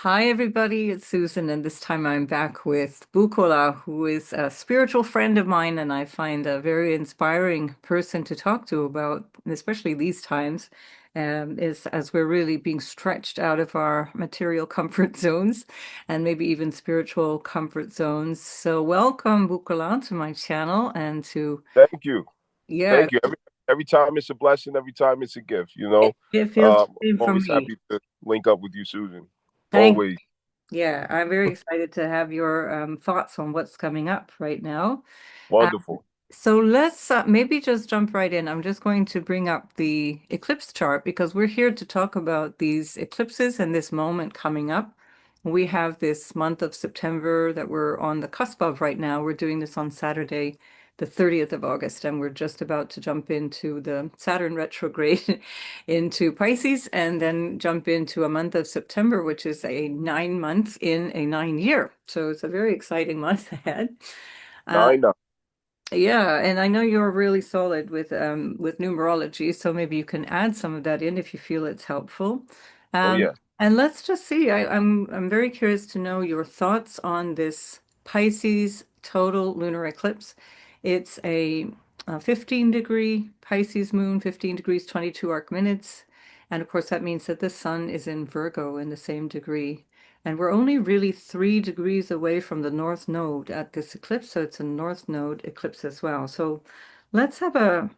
Hi, everybody. It's Susan, and this time I'm back with Bukola, who is a spiritual friend of mine, and I find a very inspiring person to talk to about, especially these times, is as we're really being stretched out of our material comfort zones and maybe even spiritual comfort zones. So, welcome, Bukola, to my channel and to, Thank you. yeah, Thank you. Every time it's a blessing, every time it's a gift, it feels the same for Always me. happy to link up with you, Susan. Thank Always. Yeah, I'm very excited to have your thoughts on what's coming up right now. Uh, Wonderful. so let's maybe just jump right in. I'm just going to bring up the eclipse chart because we're here to talk about these eclipses and this moment coming up. We have this month of September that we're on the cusp of right now. We're doing this on Saturday, the 30th of August, and we're just about to jump into the Saturn retrograde into Pisces and then jump into a month of September, which is a 9 month in a 9 year. So it's a very exciting month ahead. Uh, 9-9. yeah, and I know you're really solid with numerology, so maybe you can add some of that in if you feel it's helpful. Oh, Um, yeah. and let's just see. I'm very curious to know your thoughts on this Pisces total lunar eclipse. It's a 15-degree Pisces moon, 15 degrees 22 arc minutes, and of course that means that the sun is in Virgo in the same degree. And we're only really 3 degrees away from the North Node at this eclipse, so it's a North Node eclipse as well. So let's have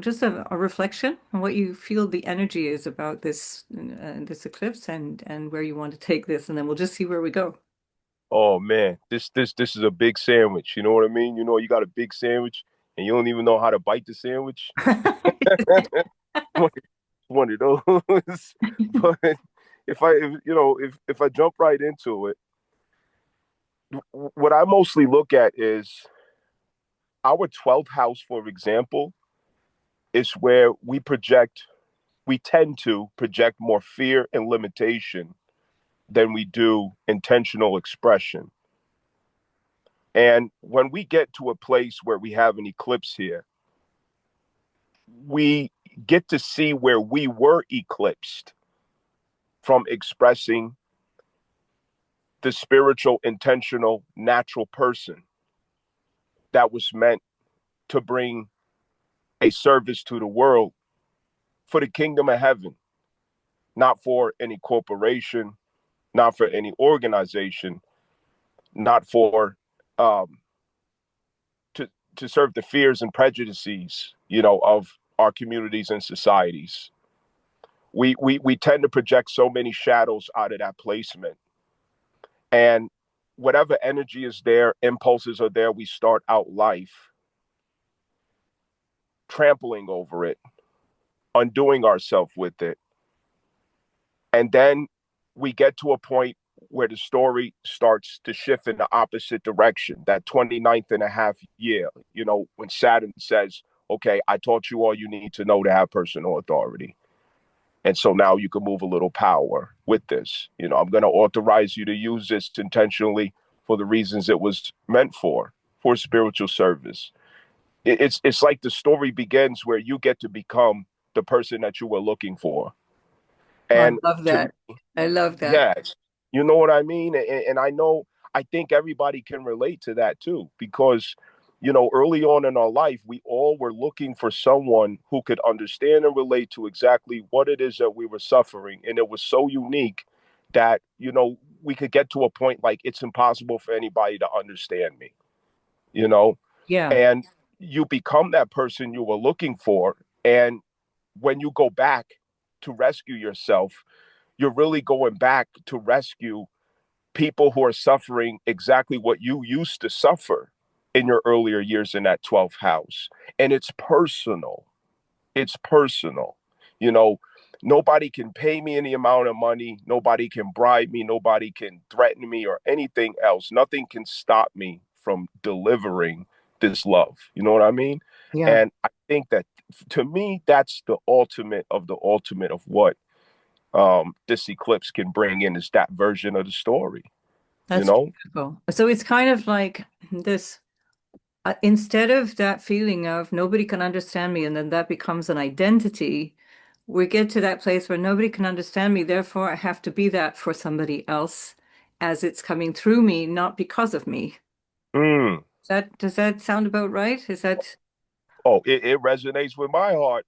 just a reflection on what you feel the energy is about this eclipse and where you want to take this, and then we'll just see where we go. Oh man, this is a big sandwich. You know what I mean? You got a big sandwich and you don't even know how to bite the sandwich. One of those. But if I jump right into it, what I mostly look at is our 12th house, for example, is where we tend to project more fear and limitation than we do intentional expression. And when we get to a place where we have an eclipse here, we get to see where we were eclipsed from expressing the spiritual, intentional, natural person that was meant to bring a service to the world for the kingdom of heaven, not for any corporation, not for any organization, not for um, to serve the fears and prejudices, of our communities and societies. We tend to project so many shadows out of that placement, and whatever energy is there, impulses are there. We start out life trampling over it, undoing ourselves with it, and then we get to a point where the story starts to shift in the opposite direction. That 29th and a half year, when Saturn says, okay, I taught you all you need to know to have personal authority. And so now you can move a little power with this. I'm going to authorize you to use this intentionally for the reasons it was meant for spiritual service. It's like the story begins where you get to become the person that you were looking for. Oh, I And love to that. I love that. Yes, you know what I mean? And I think everybody can relate to that too, because, early on in our life, we all were looking for someone who could understand and relate to exactly what it is that we were suffering. And it was so unique that, we could get to a point like it's impossible for anybody to understand me, you know? Yeah. And you become that person you were looking for. And when you go back to rescue yourself, you're really going back to rescue people who are suffering exactly what you used to suffer in your earlier years in that 12th house. And it's personal. It's personal. You know, Nobody can pay me any amount of money. Nobody can bribe me. Nobody can threaten me or anything else. Nothing can stop me from delivering this love. You know what I mean? Yeah. And I think that to me, that's the ultimate of what this eclipse can bring in is that version of the story, you That's know? beautiful. So it's kind of like this instead of that feeling of nobody can understand me, and then that becomes an identity, we get to that place where nobody can understand me, therefore I have to be that for somebody else as it's coming through me, not because of me. Mm. Does that sound about right? Is that Oh, it resonates with my heart.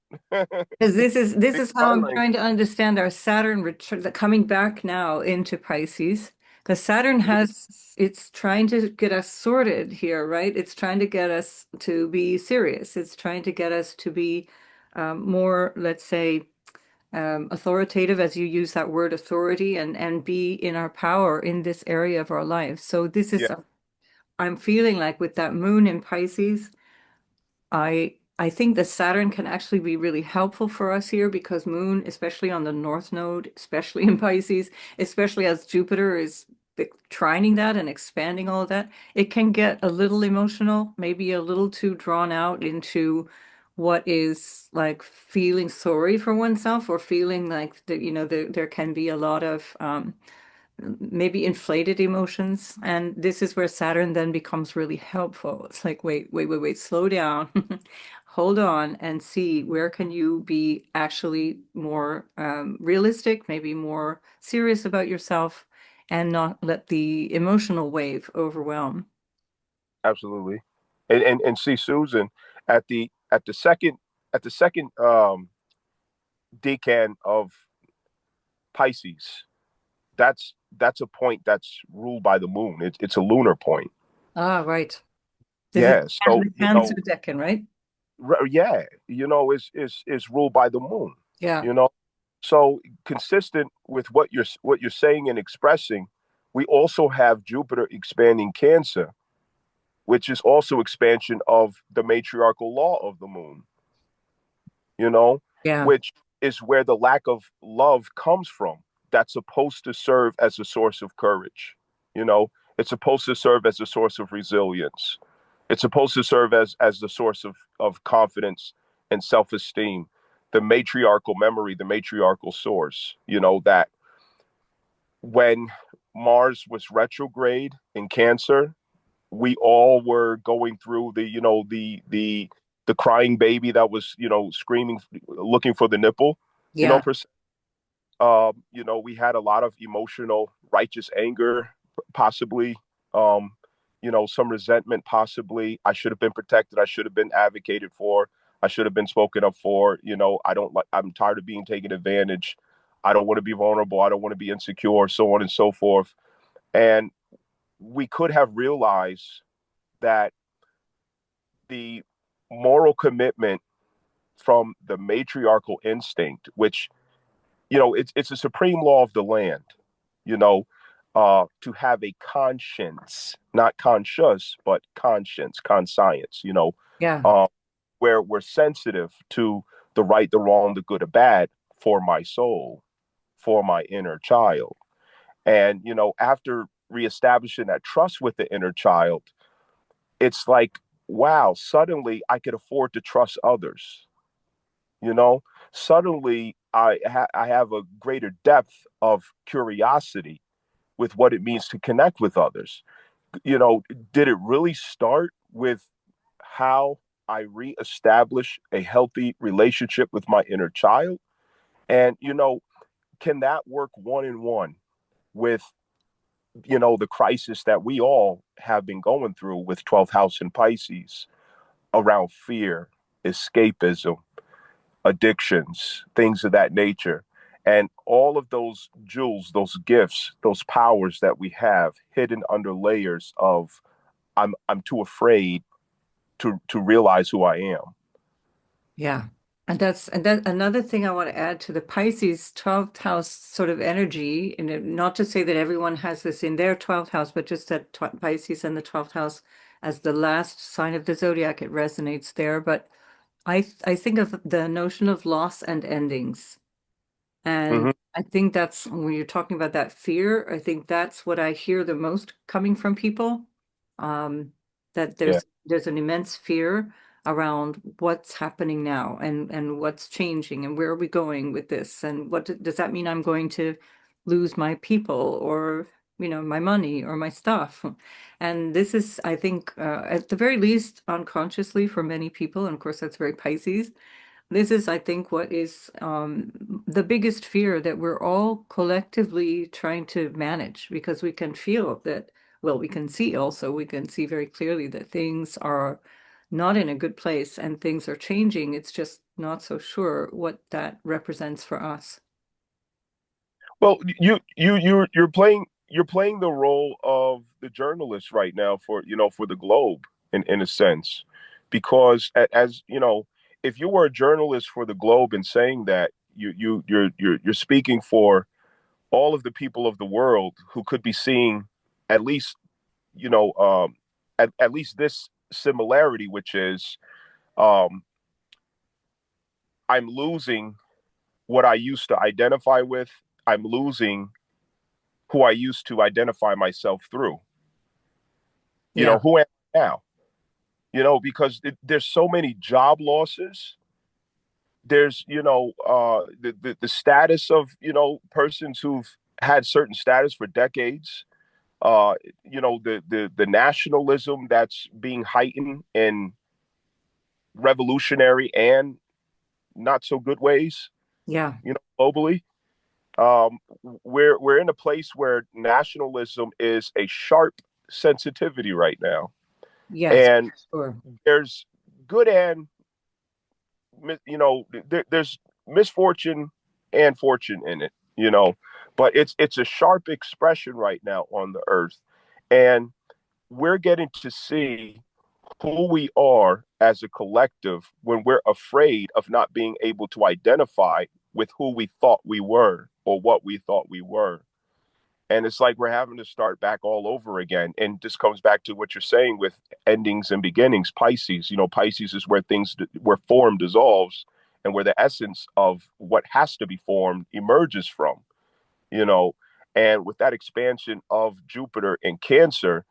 because this Speak is how my I'm language. trying to understand our Saturn return coming back now into Pisces. Because Saturn Mhm. it's trying to get us sorted here, right? It's trying to get us to be serious. It's trying to get us to be more, let's say, authoritative, as you use that word authority, and be in our power in this area of our life. So this Yeah, is, I'm feeling like with that moon in Pisces, I think that Saturn can actually be really helpful for us here because Moon, especially on the North Node, especially in Pisces, especially as Jupiter is trining that and expanding all of that, it can get a little emotional, maybe a little too drawn out into what is like feeling sorry for oneself or feeling like that, there can be a lot of maybe inflated emotions. And this is where Saturn then becomes really helpful. It's like, wait, slow down, hold on, and see where can you be actually more realistic, maybe more serious about yourself, and not let the emotional wave overwhelm. absolutely. And see, Susan, at the second decan of Pisces, that's a point that's ruled by the moon. It's a lunar point. Ah, right. This is Yeah. So the Cancer Decan, right? yeah, is ruled by the moon. Yeah, You know, so consistent with what you're saying and expressing, we also have Jupiter expanding Cancer, which is also expansion of the matriarchal law of the moon. You know, yeah, which is where the lack of love comes from. That's supposed to serve as a source of courage. You know, it's supposed to serve as a source of resilience. It's supposed to serve as the source of confidence and self-esteem, the matriarchal memory, the matriarchal source. You know, that when Mars was retrograde in Cancer, we all were going through the crying baby that was screaming, looking for the nipple. You know, yeah, per se. We had a lot of emotional, righteous anger, possibly. Um, some resentment, possibly. I should have been protected. I should have been advocated for. I should have been spoken up for. I don't like. I'm tired of being taken advantage. I don't want to be vulnerable. I don't want to be insecure. So on and so forth. And we could have realized that the moral commitment from the matriarchal instinct, which it's a supreme law of the land, to have a conscience, not conscious, but conscience, conscience, yeah, uh, where we're sensitive to the right, the wrong, the good, the bad for my soul, for my inner child. And, after reestablishing that trust with the inner child, it's like, wow, suddenly I could afford to trust others. You know, suddenly I have a greater depth of curiosity with what it means to connect with others. You know, did it really start with how I reestablish a healthy relationship with my inner child? And, can that work one in one with, the crisis that we all have been going through with 12th house in Pisces around fear, escapism, addictions, things of that nature. And all of those jewels, those gifts, those powers that we have hidden under layers of I'm too afraid to realize who I am. yeah. And that another thing I want to add to the Pisces 12th house sort of energy, and not to say that everyone has this in their 12th house, but just that Pisces and the 12th house as the last sign of the zodiac, it resonates there. But I think of the notion of loss and endings. And Hmm. I think that's when you're talking about that fear, I think that's what I hear the most coming from people. Um, that Yeah. there's an immense fear around what's happening now and what's changing and where are we going with this and does that mean I'm going to lose my people or my money or my stuff? And this is, I think, at the very least, unconsciously for many people, and of course that's very Pisces, This is, I think, what is the biggest fear that we're all collectively trying to manage because we can feel that, well, we can see also, we can see very clearly that things are not in a good place and things are changing. It's just not so sure what that represents for us. Well, you're playing the role of the journalist right now for for the globe in a sense, because as you know, if you were a journalist for the globe and saying that you're speaking for all of the people of the world who could be seeing at least you know at least this similarity, which is um, I'm losing what I used to identify with. I'm losing who I used to identify myself through. Yeah, Who am I now? Because there's so many job losses. There's, the status of, persons who've had certain status for decades. The nationalism that's being heightened in revolutionary and not so good ways, yeah, globally. We're in a place where nationalism is a sharp sensitivity right now, yes, and sure. there's good and there's misfortune and fortune in it, but it's a sharp expression right now on the earth, and we're getting to see who we are as a collective when we're afraid of not being able to identify with who we thought we were or what we thought we were. And it's like we're having to start back all over again. And this comes back to what you're saying with endings and beginnings. Pisces, Pisces is where where form dissolves and where the essence of what has to be formed emerges from, you know. And with that expansion of Jupiter in Cancer,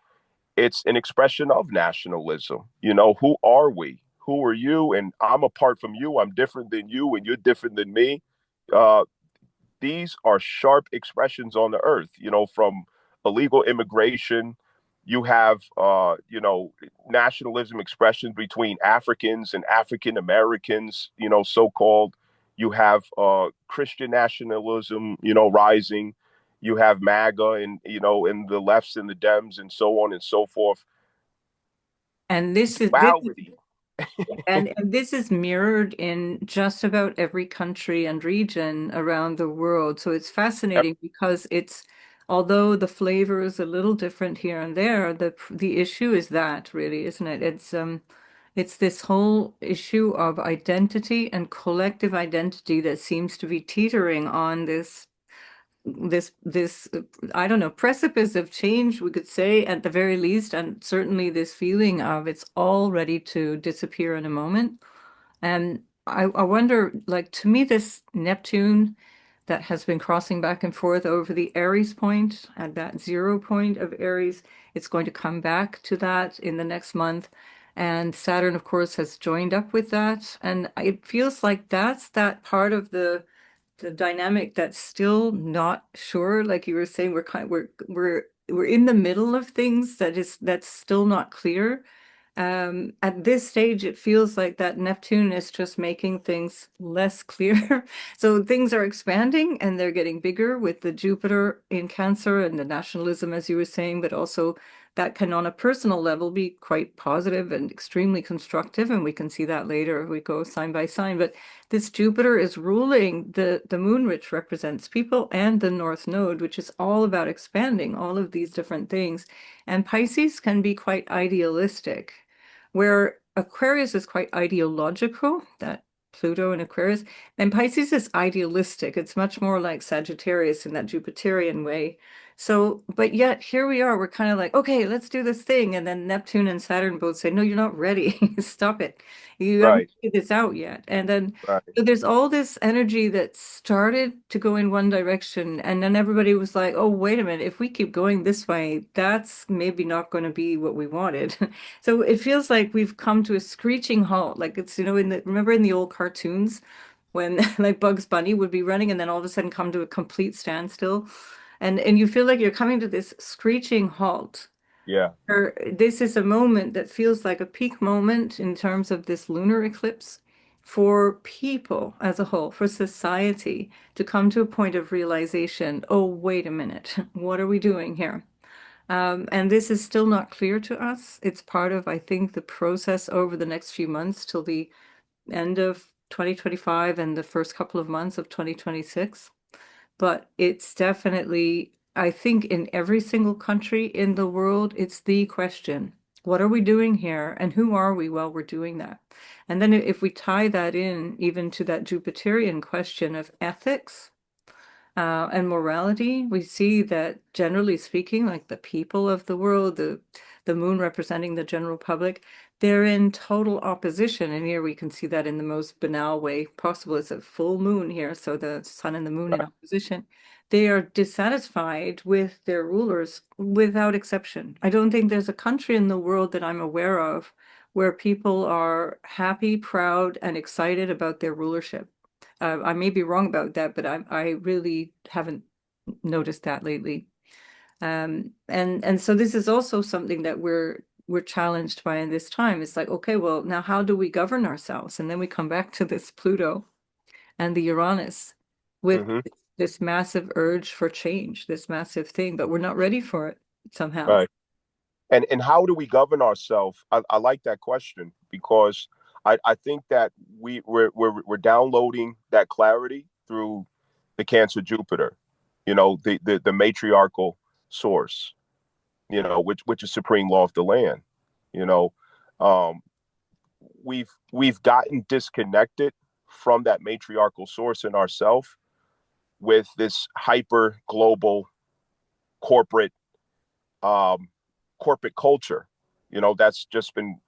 it's an expression of nationalism. Who are we? Who are you? And I'm apart from you. I'm different than you, and you're different than me. Uh, these are sharp expressions on the earth, from illegal immigration. You have, nationalism expressions between Africans and African Americans, so called. You have Christian nationalism, rising. You have MAGA and, and the lefts and the Dems and so on and so forth. And Duality. and this is mirrored in just about every country and region around the world. So it's fascinating because although the flavor is a little different here and there, the issue is that really, isn't it? It's this whole issue of identity and collective identity that seems to be teetering on this I don't know, precipice of change, we could say at the very least, and certainly this feeling of it's all ready to disappear in a moment. And I wonder, like, to me, this Neptune that has been crossing back and forth over the Aries point at that 0 point of Aries, it's going to come back to that in the next month. And Saturn, of course, has joined up with that. And it feels like that's that part of the dynamic that's still not sure. Like you were saying, we're in the middle of things that's still not clear. At this stage, it feels like that Neptune is just making things less clear. So things are expanding and they're getting bigger with the Jupiter in Cancer and the nationalism, as you were saying, but also that can, on a personal level, be quite positive and extremely constructive. And we can see that later if we go sign by sign. But this Jupiter is ruling the moon, which represents people, and the North Node, which is all about expanding all of these different things. And Pisces can be quite idealistic, where Aquarius is quite ideological, that Pluto in Aquarius, and Pisces is idealistic. It's much more like Sagittarius in that Jupiterian way. So, but yet here we are, we're kind of like, okay, let's do this thing. And then Neptune and Saturn both say, no, you're not ready. Stop it. You haven't Right, figured this out yet. And then right. so there's all this energy that started to go in one direction, and then everybody was like, oh, wait a minute, if we keep going this way, that's maybe not going to be what we wanted. So it feels like we've come to a screeching halt. Like it's, remember in the old cartoons when like Bugs Bunny would be running and then all of a sudden come to a complete standstill. And you feel like you're coming to this screeching halt. Yeah. This is a moment that feels like a peak moment in terms of this lunar eclipse for people as a whole, for society to come to a point of realization, oh, wait a minute, what are we doing here? And this is still not clear to us. It's part of, I think, the process over the next few months till the end of 2025 and the first couple of months of 2026. But it's definitely, I think, in every single country in the world, it's the question. What are we doing here? And who are we while we're doing that? And then if we tie that in even to that Jupiterian question of ethics, and morality, we see that generally speaking, like the people of the world, the moon representing the general public, they're in total opposition. And here we can see that in the most banal way possible. It's a full moon here, so the sun and the moon in Right. opposition. They are dissatisfied with their rulers without exception. I don't think there's a country in the world that I'm aware of where people are happy, proud, and excited about their rulership. I may be wrong about that, but I really haven't noticed that lately. And so this is also something that we're challenged by in this time. It's like, okay, well, now how do we govern ourselves? And then we come back to this Pluto and the Uranus with Hmm. this massive urge for change, this massive thing, but we're not ready for it somehow. Right. And how do we govern ourselves? I like that question because I think that we're downloading that clarity through the Cancer Jupiter, the matriarchal source, which is supreme law of the land. You know, um, we've gotten disconnected from that matriarchal source in ourself with this hyper global corporate um, corporate culture, that's just been,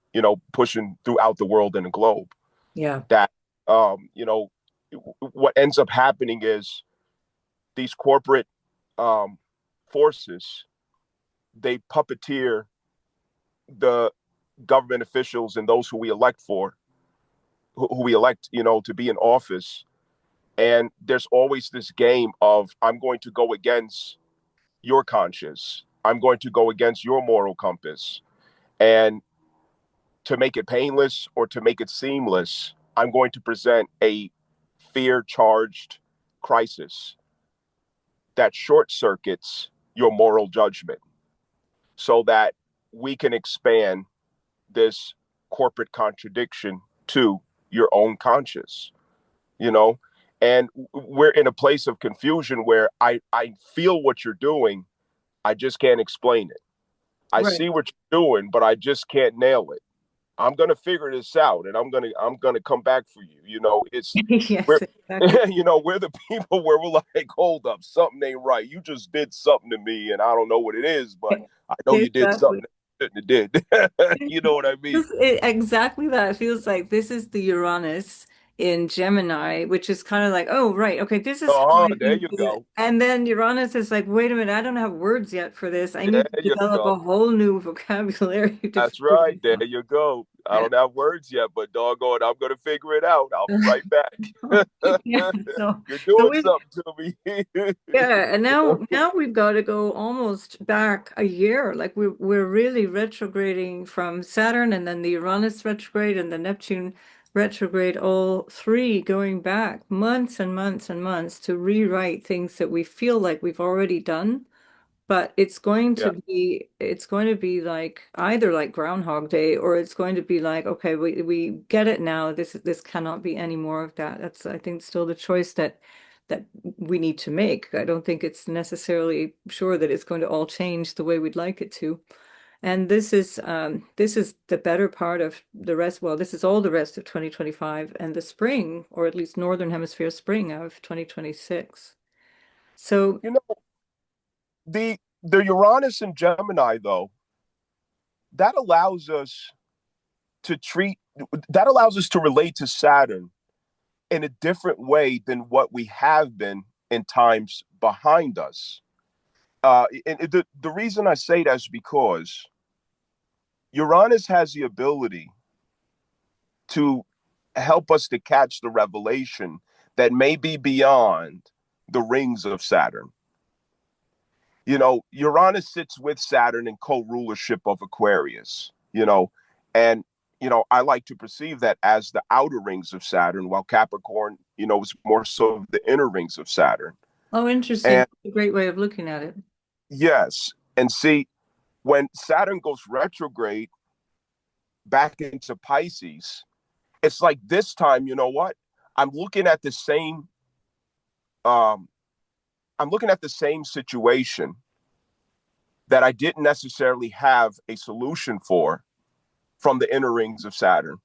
pushing throughout the world and the globe. Yeah. That, you know, what ends up happening is these corporate um, forces, they puppeteer the government officials and those who we elect who we elect, to be in office. And there's always this game of, I'm going to go against your conscience. I'm going to go against your moral compass. And to make it painless or to make it seamless, I'm going to present a fear charged crisis that short circuits your moral judgment so that we can expand this corporate contradiction to your own conscience, you know? And we're in a place of confusion where I feel what you're doing, I just can't explain it. I Right. see what you're doing, but I just can't nail it. I'm gonna figure this out, and I'm gonna come back for you. It's Yes, we're exactly. we're the people where we're like, hold up, something ain't right. You just did something to me, and I don't know what it is, but I know you did Exactly. something that you shouldn't have did. You know what I mean? Exactly that. It feels like this is the Uranus in Gemini, which is kind of like, oh, right, okay, this is how I There do you it. go. And then Uranus is like, wait a minute, I don't have words yet for this. I There need to you develop a go. whole new vocabulary to That's figure right. this There out. you go. I Yeah. don't have words yet, but doggone, I'm gonna figure it out. I'll be right back. Yeah. So, You're so doing we something to me. Yeah, and now we've got to go almost back a year. Like we're really retrograding from Saturn and then the Uranus retrograde and the Neptune retrograde, all three going back months and months and months to rewrite things that we feel like we've already done. But Yeah. it's going to be like either like Groundhog Day or it's going to be like, okay, we get it now. This cannot be any more of that. That's I think still the choice that we need to make. I don't think it's necessarily sure that it's going to all change the way we'd like it to. And this is the better part of the rest. Well, this is all the rest of 2025 and the spring, or at least Northern Hemisphere spring of 2026. So You know, the Uranus and Gemini, though, that allows us to treat that allows us to relate to Saturn in a different way than what we have been in times behind us. And the reason I say that is because Uranus has the ability to help us to catch the revelation that may be beyond the rings of Saturn. Uranus sits with Saturn in co rulership of Aquarius, and I like to perceive that as the outer rings of Saturn, while Capricorn, is more so the inner rings of Saturn. Oh, interesting. And That's a great way of looking at it. yes, and see, when Saturn goes retrograde back into Pisces, it's like this time, you know what? I'm looking at the same um I'm looking at the same situation that I didn't necessarily have a solution for from the inner rings of Saturn.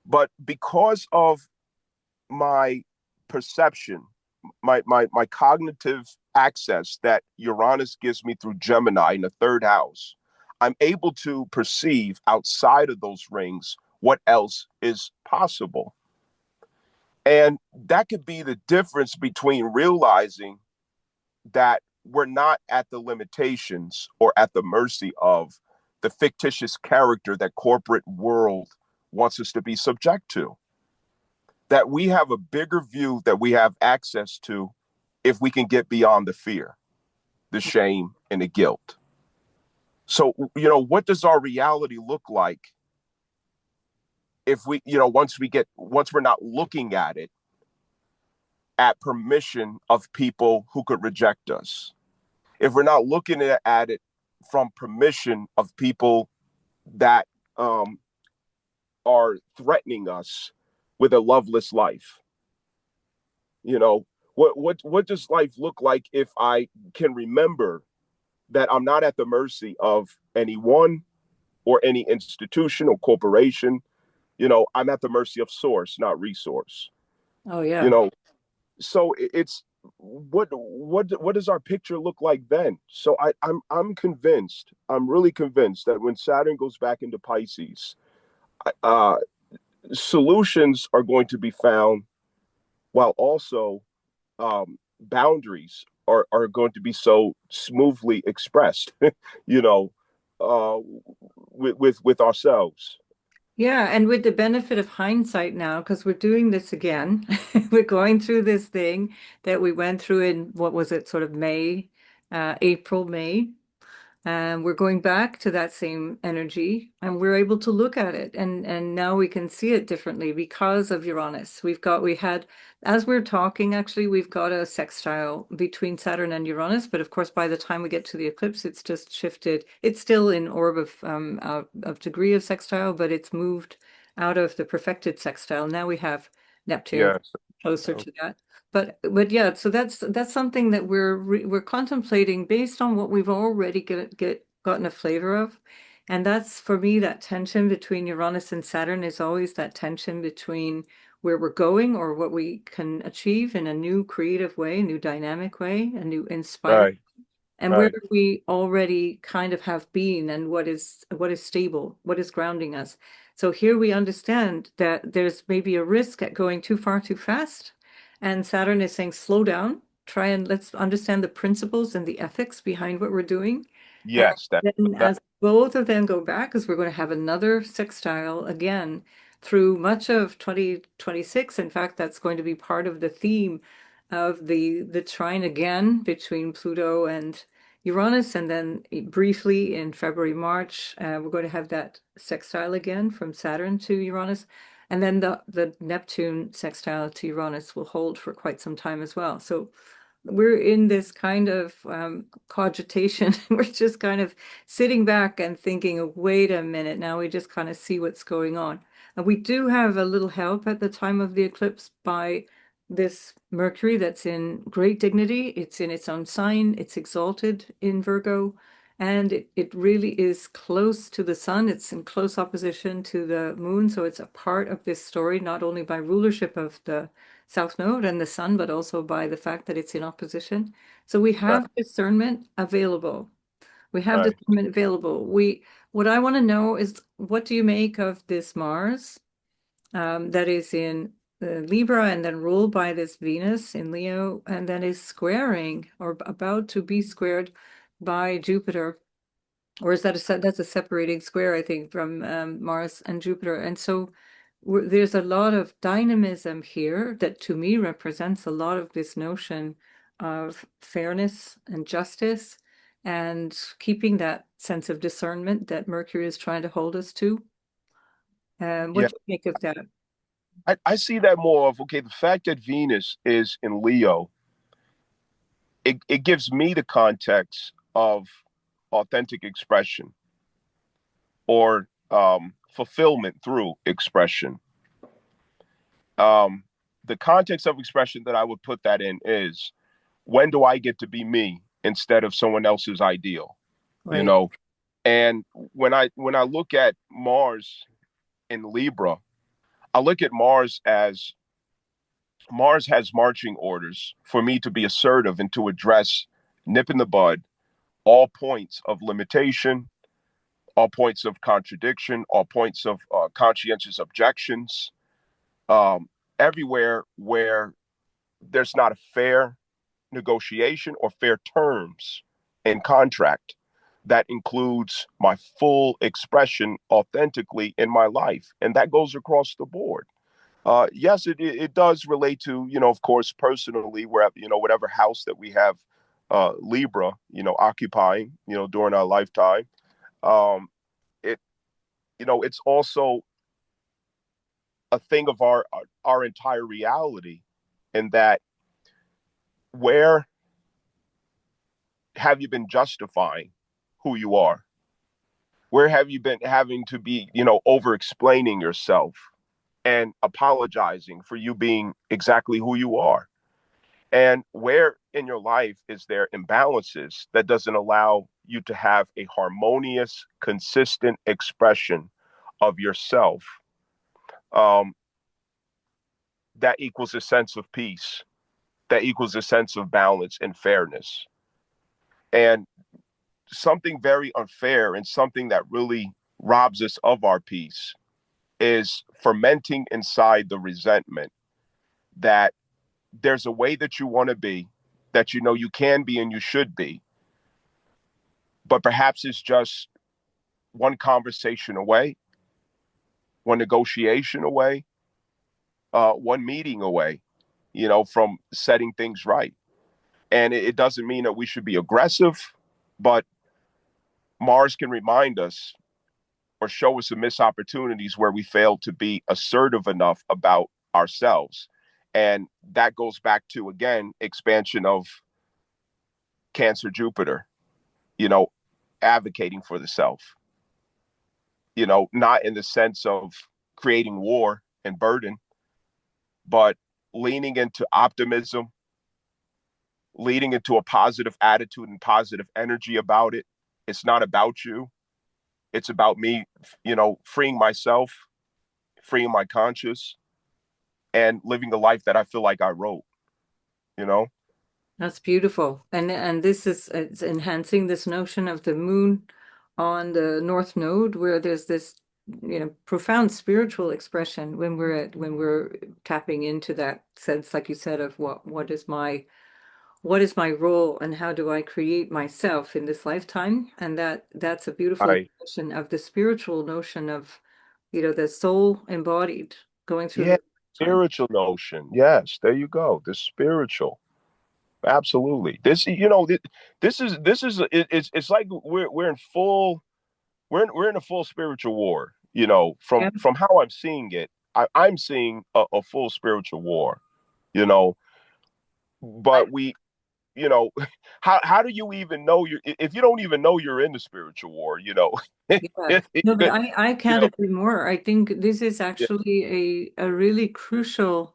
But because of my perception, my cognitive access that Uranus gives me through Gemini in the third house, I'm able to perceive outside of those rings what else is possible. And that could be the difference between realizing that we're not at the limitations or at the mercy of the fictitious character that corporate world wants us to be subject to. That we have a bigger view that we have access to if we can get beyond the fear, the shame, and the guilt. So, what does our reality look like if we, once we're not looking at permission of people who could reject us? If we're not looking at it from permission of people that um, are threatening us with a loveless life, you know, what does life look like if I can remember that I'm not at the mercy of anyone or any institution or corporation? I'm at the mercy of source, not resource. Oh, You yeah. know, so it's what does our picture look like then? So I'm convinced, I'm really convinced that when Saturn goes back into Pisces, uh, solutions are going to be found, while also boundaries are going to be so smoothly expressed, you know, uh, with ourselves. Yeah, and with the benefit of hindsight now, because we're doing this again, we're going through this thing that we went through in what was it, sort of May, April, May. And we're going back to that same energy and we're able to look at it and now we can see it differently because of Uranus. We had, as we're talking, actually, we've got a sextile between Saturn and Uranus, but of course, by the time we get to the eclipse, it's just shifted. It's still in orb of degree of sextile, but it's moved out of the perfected sextile. Now we have Neptune Yes. closer to that. But yeah, so that's something that we're contemplating based on what we've already gotten a flavor of. And that's for me, that tension between Uranus and Saturn is always that tension between where we're going or what we can achieve in a new creative way, a new dynamic way, a new inspired, Right. and where Right. we already kind of have been and what is stable, what is grounding us. So here we understand that there's maybe a risk at going too far too fast, and Saturn is saying slow down, try and let's understand the principles and the ethics behind what we're doing. And Yes. That. then That. as both of them go back, because we're going to have another sextile again through much of 2026. In fact, that's going to be part of the theme of the trine again between Pluto and Uranus, and then briefly in February, March, we're going to have that sextile again from Saturn to Uranus, and then the Neptune sextile to Uranus will hold for quite some time as well. So we're in this kind of cogitation. We're just kind of sitting back and thinking, wait a minute, now we just kind of see what's going on. And we do have a little help at the time of the eclipse by this Mercury that's in great dignity. It's in its own sign, it's exalted in Virgo, and it really is close to the sun. It's in close opposition to the moon. So it's a part of this story, not only by rulership of the South Node and the Sun, but also by the fact that it's in opposition. So we Right. have discernment available. We have Right. discernment available. What I want to know is, what do you make of this Mars that is in Libra and then ruled by this Venus in Leo and then is squaring or about to be squared by Jupiter? Or is that's a separating square, I think, from Mars and Jupiter. And so there's a lot of dynamism here that to me represents a lot of this notion of fairness and justice and keeping that sense of discernment that Mercury is trying to hold us to. What Yeah, do you make of that? I see that more of, okay, the fact that Venus is in Leo, it gives me the context of authentic expression or fulfillment through expression. Um, the context of expression that I would put that in is, when do I get to be me instead of someone else's ideal? You Right. know, and when I look at Mars in Libra, I look at Mars has marching orders for me to be assertive and to address, nip in the bud, all points of limitation, all points of contradiction, all points of conscientious objections, um, everywhere where there's not a fair negotiation or fair terms in contract that includes my full expression authentically in my life. And that goes across the board. Yes, it does relate to, of course, personally, where, whatever house that we have Libra, occupying, during our lifetime. Um, it, it's also a thing of our entire reality, in that, where have you been justifying who you are? Where have you been having to be, over explaining yourself and apologizing for you being exactly who you are? And where in your life is there imbalances that doesn't allow you to have a harmonious, consistent expression of yourself, um, that equals a sense of peace, that equals a sense of balance and fairness? And something very unfair and something that really robs us of our peace is fermenting inside the resentment that there's a way that you want to be, that you can be and you should be, but perhaps it's just one conversation away, one negotiation away, one meeting away, from setting things right. And it doesn't mean that we should be aggressive, but Mars can remind us or show us the missed opportunities where we fail to be assertive enough about ourselves. And that goes back to, again, expansion of Cancer Jupiter, you know, advocating for the self, not in the sense of creating war and burden, but leaning into optimism, leading into a positive attitude and positive energy about it. It's not about you. It's about me, freeing myself, freeing my conscious, and living the life that I feel like I wrote, you know? That's beautiful. And this is it's enhancing this notion of the moon on the North Node, where there's this, profound spiritual expression when we're tapping into that sense, like you said, of what is my role and how do I create myself in this lifetime? And that's a beautiful I, expression of the spiritual notion of, the soul embodied going through yeah, the time. spiritual notion. Yes, there you go. The spiritual. Absolutely. It's like we're in full, we're in a full spiritual war, Yeah, from how I'm seeing it. I'm seeing a full spiritual war, you know, I, but how do you even know if you don't even know you're in the spiritual war, yeah. No, but I you can't know, agree more. I think this is yeah, actually a really crucial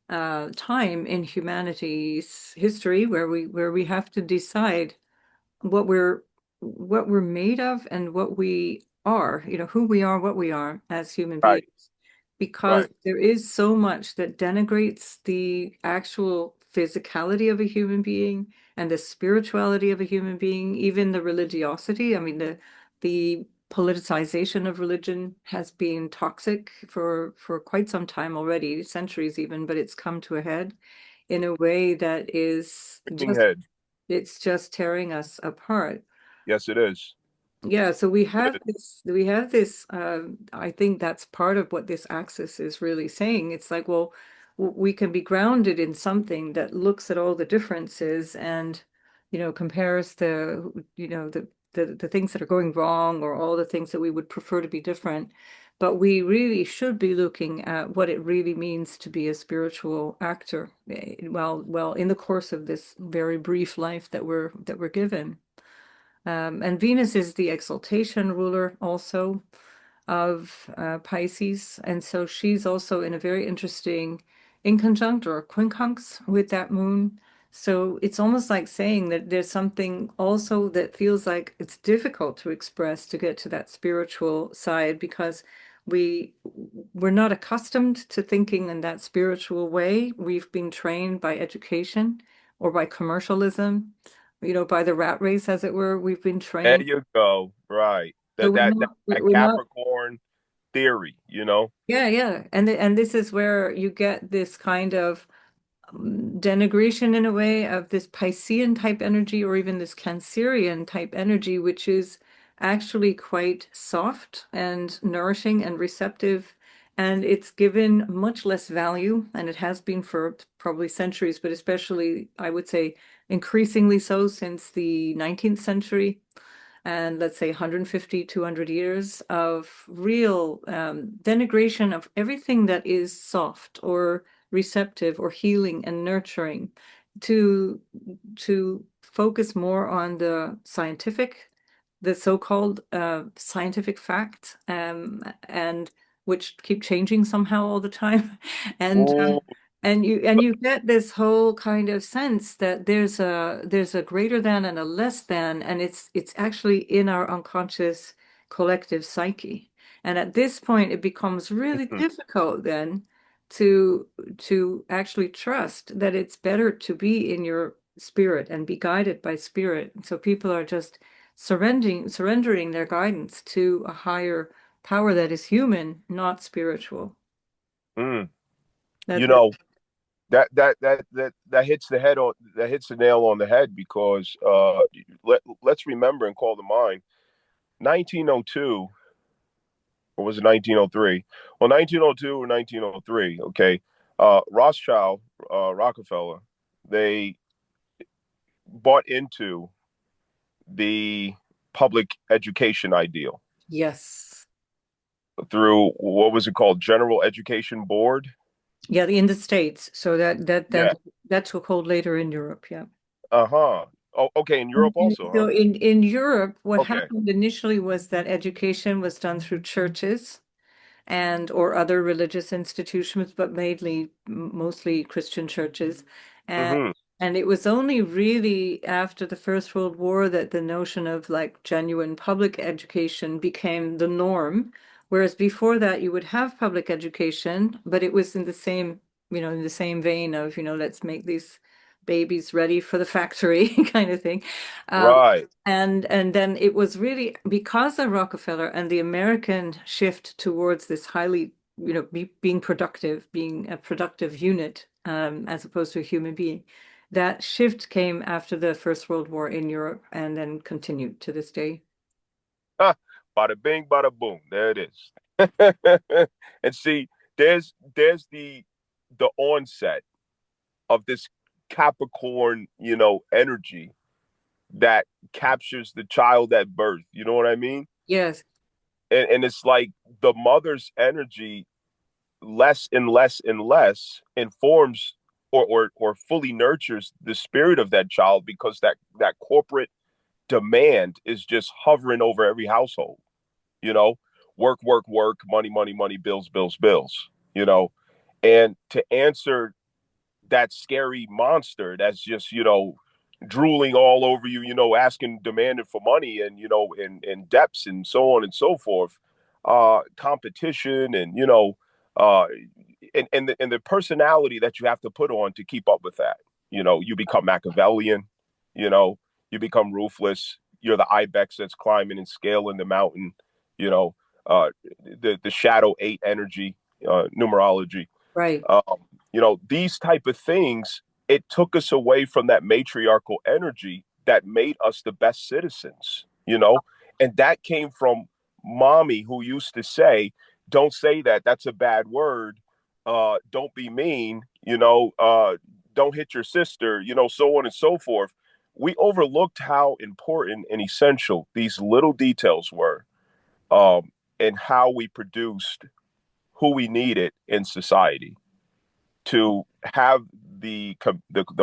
time in humanity's history where we have to decide what we're made of and what we are, who we are, what we are as human right, beings. Because right. there is so much that denigrates the actual physicality of a human being and the spirituality of a human being, even the religiosity. I mean, the politicization of religion has been toxic for quite some time already, centuries even, but it's come to a head in a way that is Thinking just head. it's just tearing us apart. Yes, it is. Yeah, so we It have is. this, I think that's part of what this axis is really saying. It's like, well, we can be grounded in something that looks at all the differences and, compares the things that are going wrong or all the things that we would prefer to be different. but we really should be looking at what it really means to be a spiritual actor, well, in the course of this very brief life that we're given. And Venus is the exaltation ruler also of Pisces. And so she's also in a very interesting inconjunct or quincunx with that moon. So it's almost like saying that there's something also that feels like it's difficult to express to get to that spiritual side because we we're not accustomed to thinking in that spiritual way. We've been trained by education or by commercialism, by the rat race, as it were. We've been There trained. you go. Right. So That we're that that, not, we're that we're not, Capricorn theory, you know? yeah, yeah. And this is where you get this kind of denigration in a way of this Piscean type energy or even this Cancerian type energy, which is actually quite soft and nourishing and receptive. And it's given much less value, and it has been for probably centuries, but especially, I would say, increasingly so since the 19th century. And let's say 150, 200 years of real denigration of everything that is soft or receptive or healing and nurturing to to focus more on the so-called scientific facts, and which keep changing somehow all the time. and Ooh, and you get this whole kind of sense that there's a greater than and a less than, and it's actually in our unconscious collective psyche. And at this point, it becomes really mhm. difficult then to to actually trust that it's better to be in your spirit and be guided by spirit. So people are just surrendering their guidance to a higher power that is human, not spiritual. Mm. That, You that know, that hits the nail on the head because let's remember and call to mind 1902, or was it 1903? Well, 1902 or 1903, okay. Rothschild, Rockefeller, they bought into the public education ideal yes. through what was it called? General Education Board. Yeah, in the States. So Yeah. that took hold later in Europe, yeah. Uh-huh. Oh, okay. In Europe also, huh? So in Europe, what Okay. happened initially was that education was done through churches and or other religious institutions, but mainly mostly Christian churches. And Mm-hmm. and it was only really after the First World War that the notion of like genuine public education became the norm. Whereas before that, you would have public education, but it was in the same vein of, let's make these babies ready for the factory kind of thing. Um, Right. and then it was really because of Rockefeller and the American shift towards this highly, being productive, being a productive unit, as opposed to a human being. That shift came after the First World War in Europe and then continued to this day. Ah, bada bing, bada boom. There it is. And see, there's the onset of this Capricorn, energy that captures the child at birth. You know what I mean? Yes, And it's like the mother's energy less and less and less informs or fully nurtures the spirit of that child because that corporate demand is just hovering over every household. you know, work, work, work, money, money, money, bills, bills, bills, and to answer that scary monster that's just, drooling all over you, asking, demanding for money and, and debts and so on and so forth, competition and, uh, and the personality that you have to put on to keep up with that. You become Machiavellian, you know, you become ruthless. You're the ibex that's climbing and scaling the mountain, you know, the shadow eight energy, numerology, right. um, these type of things. It took us away from that matriarchal energy that made us the best citizens, and that came from mommy who used to say, don't say that, that's a bad word, don't be mean, don't hit your sister, so on and so forth. We overlooked how important and essential these little details were, um, in how we produced who we needed in society to have the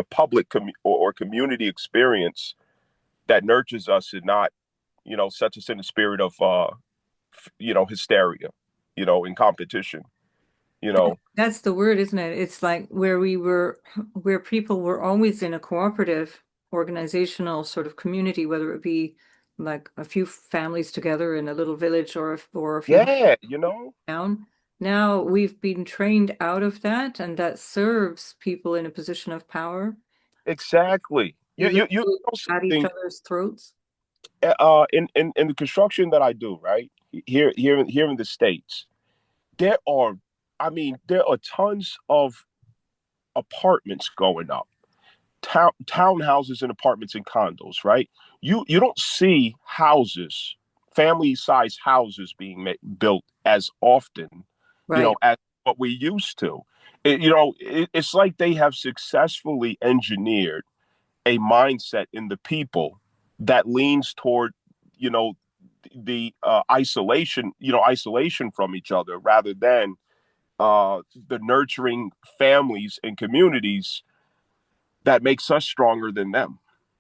public or community experience that nurtures us and not, sets us in the spirit of, hysteria, in competition, you know. That's the word, isn't it? It's like where people were always in a cooperative organizational sort of community, whether it be like a few families together in a little village or a few Yeah, town. Now we've been trained out of that, and that serves people in a position of power, exactly. You even you you though know at each something, other's throats. in the construction that I do, right? Here in the States, there are, I mean, there are tons of apartments going up, townhouses and apartments and condos, right? You don't see houses, family size houses being built as often, Right. as what we used to. It's like they have successfully engineered a mindset in the people that leans toward, you know, the isolation from each other, rather than the nurturing families and communities that makes us stronger than them.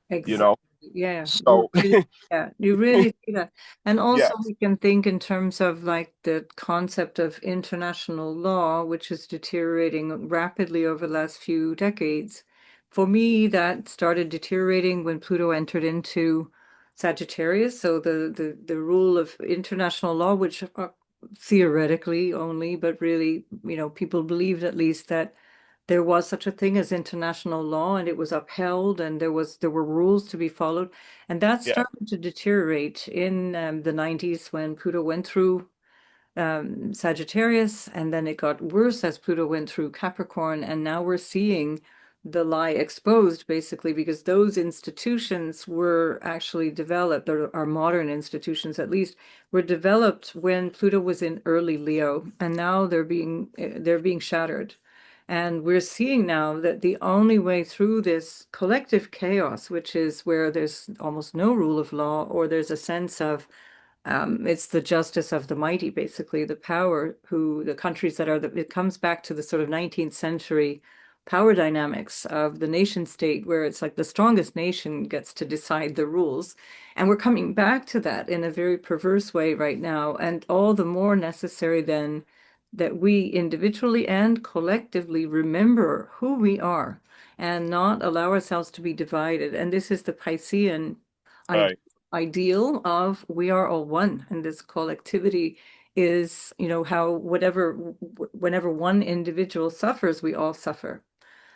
You Exactly. know, Yeah. so You really see that. And also yes, we can think in terms of like the concept of international law, which is deteriorating rapidly over the last few decades. For me, that started deteriorating when Pluto entered into Sagittarius. So the rule of international law, which theoretically only, but really, people believed at least that there was such a thing as international law and it was upheld and there were rules to be followed, and that yeah, started to deteriorate in the 90s when Pluto went through Sagittarius, and then it got worse as Pluto went through Capricorn, and now we're seeing the lie exposed basically because those institutions were actually developed, or our modern institutions at least, were developed when Pluto was in early Leo, and now they're being shattered. And we're seeing now that the only way through this collective chaos, which is where there's almost no rule of law, or there's a sense of it's the justice of the mighty, basically, the power, who the countries that it comes back to the sort of 19th century power dynamics of the nation state, where it's like the strongest nation gets to decide the rules. And we're coming back to that in a very perverse way right now. And all the more necessary then that we individually and collectively remember who we are and not allow ourselves to be divided. And this is the Piscean right, ideal of we are all one, and this collectivity is, how whenever one individual suffers, we all suffer,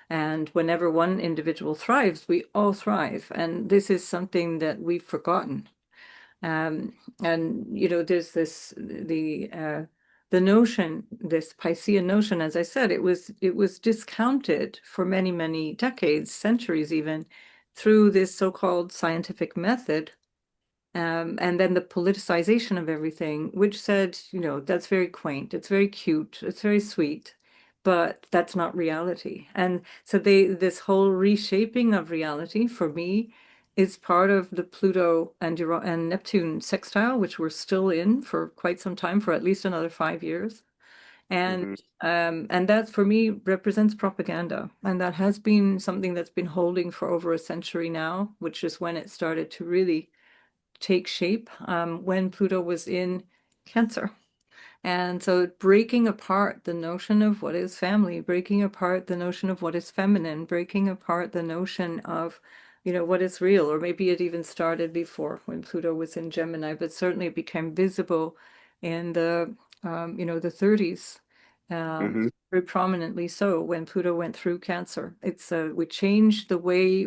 and whenever one individual thrives, we all thrive, and this is something that we've forgotten. um, and there's the notion, this Piscean notion, as I said, it was discounted for many, many decades, centuries even, through this so-called scientific method, and then the politicization of everything, which said, that's very quaint, it's very cute, it's very sweet, but that's not reality. And so this whole reshaping of reality for me is part of the Pluto and Neptune sextile, which we're still in for quite some time, for at least another 5 years. And hmm and that for me represents propaganda. And that has been something that's been holding for over a century now, which is when it started to really take shape, when Pluto was in Cancer. And so breaking apart the notion of what is family, breaking apart the notion of what is feminine, breaking apart the notion of, what is real, or maybe it even started before when Pluto was in Gemini, but certainly it became visible in the 30s, um, hmm very prominently so when Pluto went through Cancer. We changed the way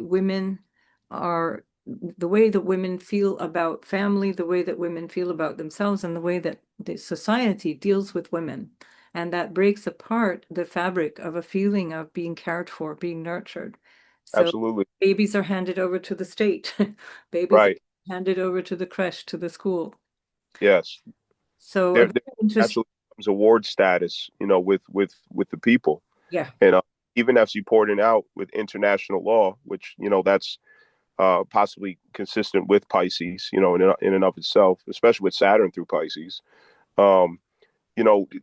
that women feel about family, the way that women feel about themselves, and the way that the society deals with women. And that breaks apart the fabric of a feeling of being cared for, being nurtured. So absolutely, babies are handed over to the state, babies right, are handed over to the creche, to the school. yes. So a There very interesting, actually comes award status, with the people, yeah. and even as you poured it out with international law, which that's possibly consistent with Pisces, in and of itself, especially with Saturn through Pisces. Um,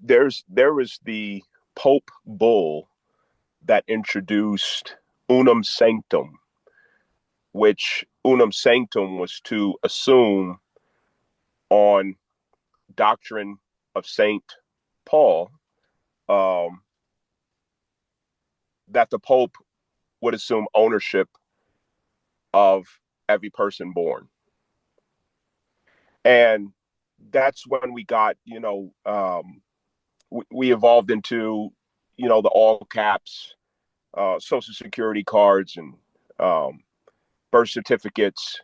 there was the Pope Bull that introduced unum sanctum, which unum sanctum was to assume on doctrine of Saint Paul, um, that the Pope would assume ownership of every person born. And that's when we got, we evolved into, the all caps, social security cards and um, birth certificates,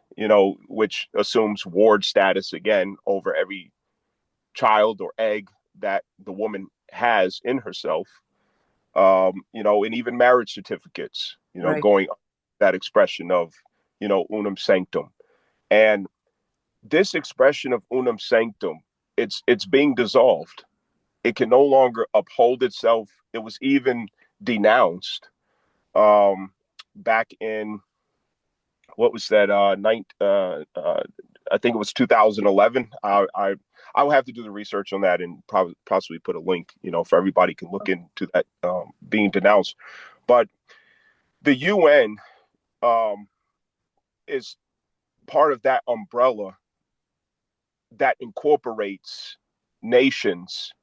which assumes ward status again over every child or egg that the woman has in herself, and even marriage certificates, Right. going that expression of, unum sanctum. And this expression of unum sanctum, it's being dissolved. It can no longer uphold itself. It was even denounced um, back in what was that I think it was 2011. I will have to do the research on that and probably possibly put a link, for everybody can look into that being denounced. But the UN um, is part of that umbrella that incorporates nations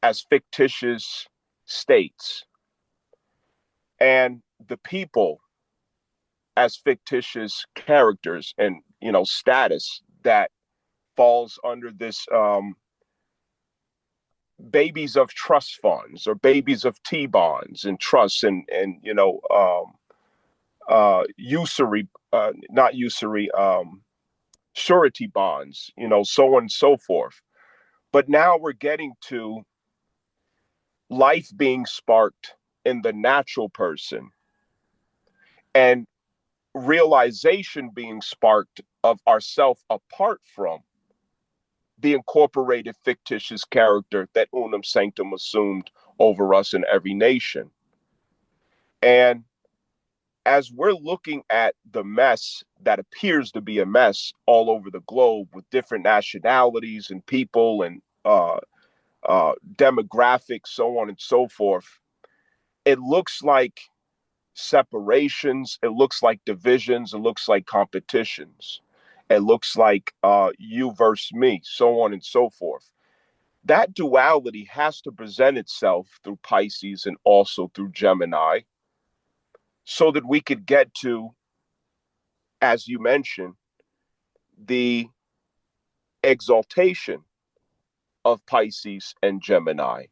as fictitious states and the people as fictitious characters and status that falls under this babies of trust funds or babies of T bonds and trusts and usury, not usury, surety bonds, so on and so forth. But now we're getting to life being sparked in the natural person and realization being sparked of ourself apart from the incorporated fictitious character that unum sanctum assumed over us in every nation. And as we're looking at the mess that appears to be a mess all over the globe with different nationalities and people and demographics, so on and so forth, it looks like separations, it looks like divisions, it looks like competitions, it looks like you versus me, so on and so forth. That duality has to present itself through Pisces and also through Gemini so that we could get to, as you mentioned, the exaltation of Pisces and Gemini.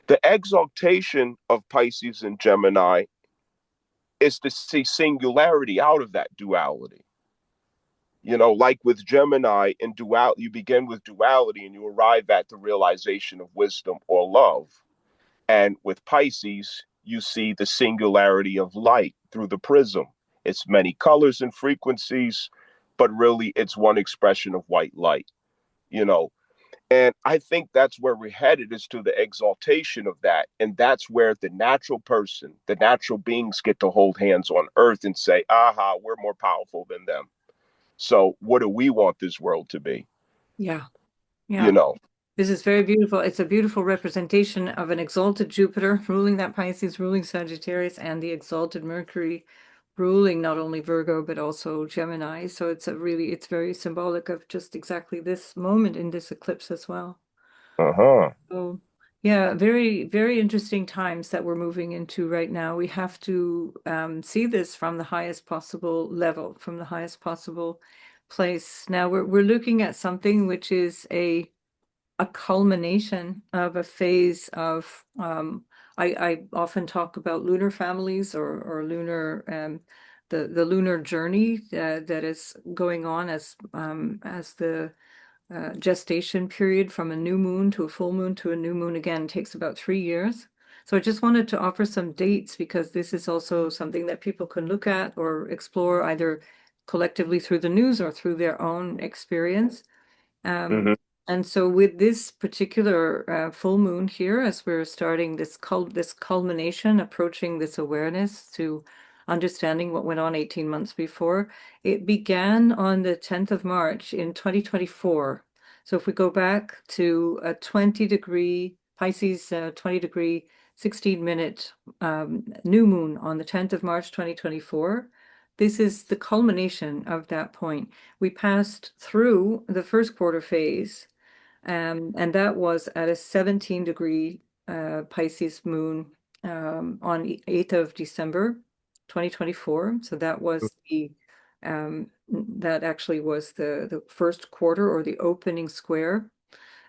The exaltation of Pisces and Gemini is to see singularity out of that duality. Like with Gemini and duality, you begin with duality and you arrive at the realization of wisdom or love. And with Pisces, you see the singularity of light through the prism. It's many colors and frequencies, but really it's one expression of white light, you know. And I think that's where we're headed, is to the exaltation of that. And that's where the natural person, the natural beings get to hold hands on earth and say, aha, we're more powerful than them. So what do we want this world to be? Yeah. You Yeah. know? This is very beautiful. It's a beautiful representation of an exalted Jupiter ruling that Pisces, ruling Sagittarius, and the exalted Mercury ruling not only Virgo, but also Gemini. So it's very symbolic of just exactly this moment in this eclipse as well. Uh-huh. So, yeah, very, very interesting times that we're moving into right now. We have to see this from the highest possible level, from the highest possible place. Now we're looking at something which is a culmination of a phase of I often talk about lunar families or lunar the lunar journey that is going on as the gestation period from a new moon to a full moon to a new moon again takes about 3 years. So I just wanted to offer some dates because this is also something that people can look at or explore either collectively through the news or through their own experience. Um, Mm-hmm. and so with this particular full moon here, as we're starting this culmination, approaching this awareness to understanding what went on 18 months before, it began on the 10th of March in 2024. So if we go back to a 20-degree Pisces, 20-degree, 16-minute new moon on the 10th of March 2024, this is the culmination of that point. We passed through the first quarter phase, and that was at a 17-degree Pisces moon on 8th of December 2024. So that was that actually was the first quarter or the opening square.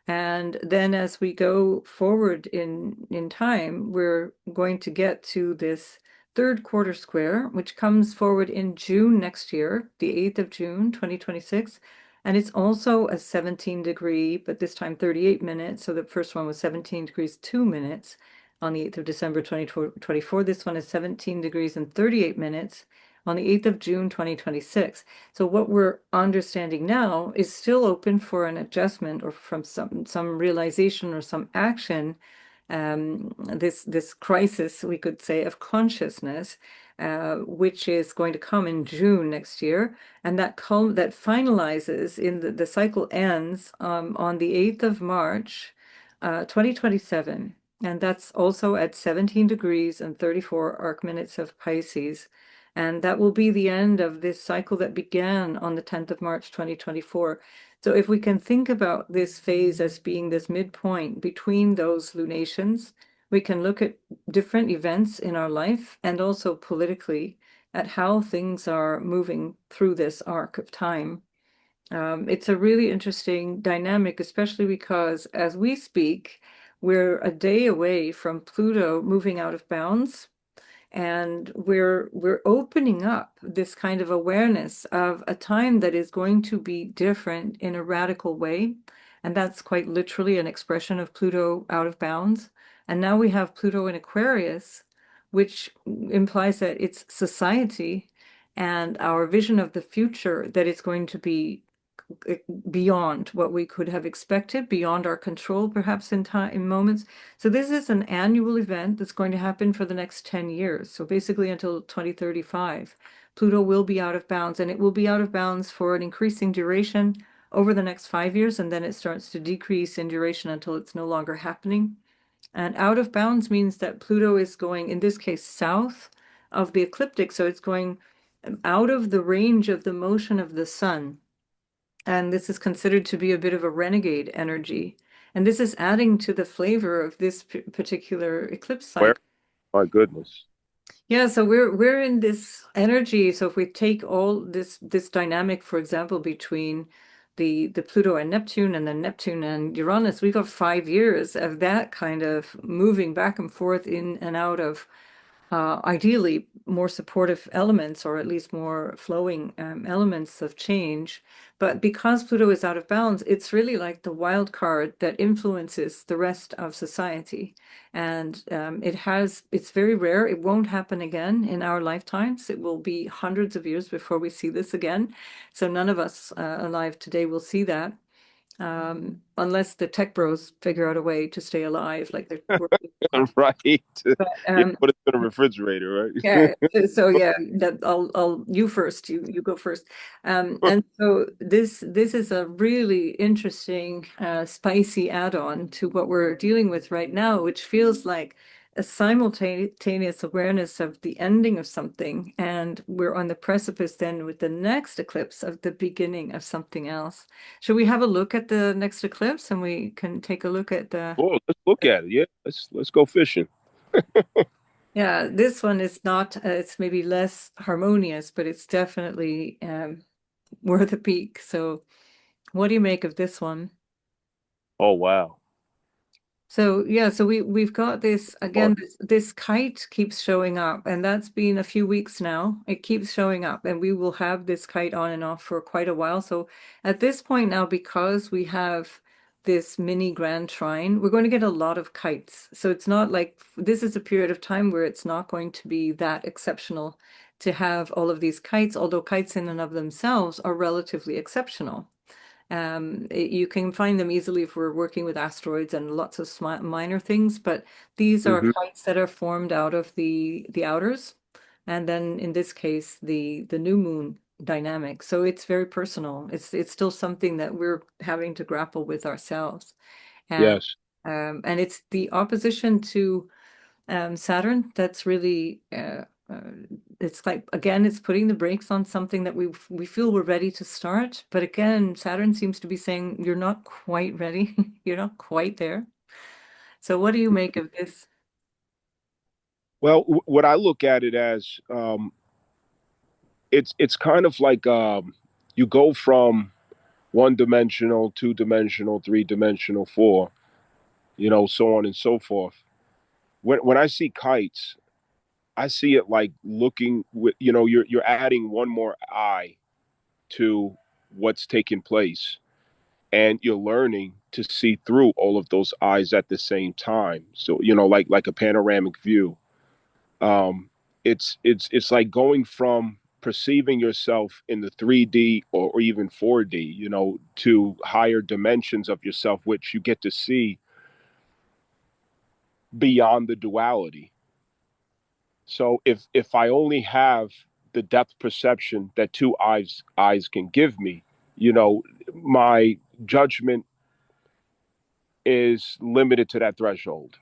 And then as we go forward in time, we're going to get to this third quarter square, which comes forward in June next year, the 8th of June, 2026. And it's also a 17-degree, but this time 38 minutes. So the first one was 17 degrees, 2 minutes on the 8th of December, 2024. This one is 17 degrees and 38 minutes on the 8th of June, 2026. So what we're understanding now is still open for an adjustment or from some realization or some action. This crisis, we could say, of consciousness, which is going to come in June next year, and that finalizes in the cycle ends on the 8th of March, 2027. And that's also at 17 degrees and 34 arc minutes of Pisces. And that will be the end of this cycle that began on the 10th of March, 2024. So if we can think about this phase as being this midpoint between those lunations, we can look at different events in our life and also politically at how things are moving through this arc of time. It's a really interesting dynamic, especially because as we speak, we're a day away from Pluto moving out of bounds, and we're opening up this kind of awareness of a time that is going to be different in a radical way. And that's quite literally an expression of Pluto out of bounds. And now we have Pluto in Aquarius, which implies that it's society and our vision of the future that it's going to be beyond what we could have expected, beyond our control, perhaps in time, in moments. So this is an annual event that's going to happen for the next 10 years. So basically until 2035, Pluto will be out of bounds, and it will be out of bounds for an increasing duration over the next 5 years, and then it starts to decrease in duration until it's no longer happening. And out of bounds means that Pluto is going, in this case, south of the ecliptic. So it's going out of the range of the motion of the sun. And this is considered to be a bit of a renegade energy. And this is adding to the flavor of this particular eclipse Where? cycle. My goodness. Yeah, so we're in this energy. So if we take all this dynamic, for example, between the Pluto and Neptune, and then Neptune and Uranus, we've got 5 years of that kind of moving back and forth in and out of ideally more supportive elements, or at least more flowing elements of change. But because Pluto is out of balance, it's really like the wild card that influences the rest of society. And it's very rare. It won't happen again in our lifetimes. It will be hundreds of years before we see this again. So none of us alive today will see that. Unless the tech bros figure out a way to stay alive, like they're working. Right. But Yeah, put it in a refrigerator, yeah, right? so yeah, that I'll you first, you go first. And so this is a really interesting spicy add-on to what we're dealing with right now, which feels like a simultaneous awareness of the ending of something, and we're on the precipice then with the next eclipse of the beginning of something else. Should we have a look at the next eclipse, and we can take a look at the Oh, let's look at it. Yeah, let's go fishing. Yeah, this one is not, it's maybe less harmonious, but it's definitely worth a peek. So, what do you make of this one? Oh wow. So, yeah, so we've got this Or again, this kite keeps showing up, and that's been a few weeks now. It keeps showing up, and we will have this kite on and off for quite a while. So, at this point now, because we have this mini grand trine, we're going to get a lot of kites. So, it's not like this is a period of time where it's not going to be that exceptional to have all of these kites, although kites in and of themselves are relatively exceptional. You can find them easily if we're working with asteroids and lots of minor things, but these are hmm kites that are formed out of the outers, and then in this case, the new moon. dynamic. So it's very personal. It's still something that we're having to grapple with ourselves. And Yes. and it's the opposition to Saturn that's really it's like again it's putting the brakes on something that we feel we're ready to start, but again Saturn seems to be saying you're not quite ready. You're not quite there. So what do you make of this? Well, what I look at it as, it's kind of like, you go from one dimensional, two dimensional, three dimensional, four, so on and so forth. When I see kites, I see it like looking with, you're adding one more eye to what's taking place, and you're learning to see through all of those eyes at the same time. So, like a panoramic view. It's like going from perceiving yourself in the 3D, or even 4D, to higher dimensions of yourself, which you get to see beyond the duality. So if I only have the depth perception that two eyes can give me, my judgment is limited to that threshold.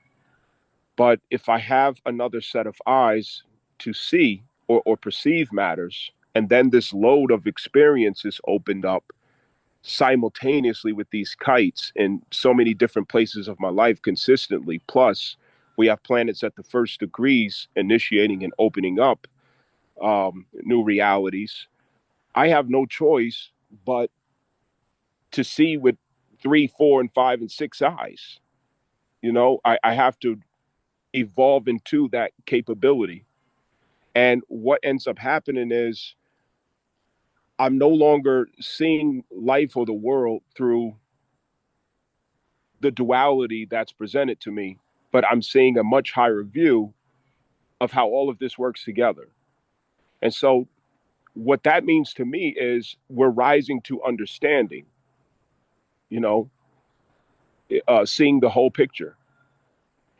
But if I have another set of eyes to see, or perceive matters, and then this load of experiences opened up simultaneously with these kites in so many different places of my life consistently, plus we have planets at the first degrees initiating and opening up new realities. I have no choice but to see with three, four, and five, and six eyes. I have to evolve into that capability. And what ends up happening is I'm no longer seeing life or the world through the duality that's presented to me, but I'm seeing a much higher view of how all of this works together. And so, what that means to me is we're rising to understanding, you know, seeing the whole picture.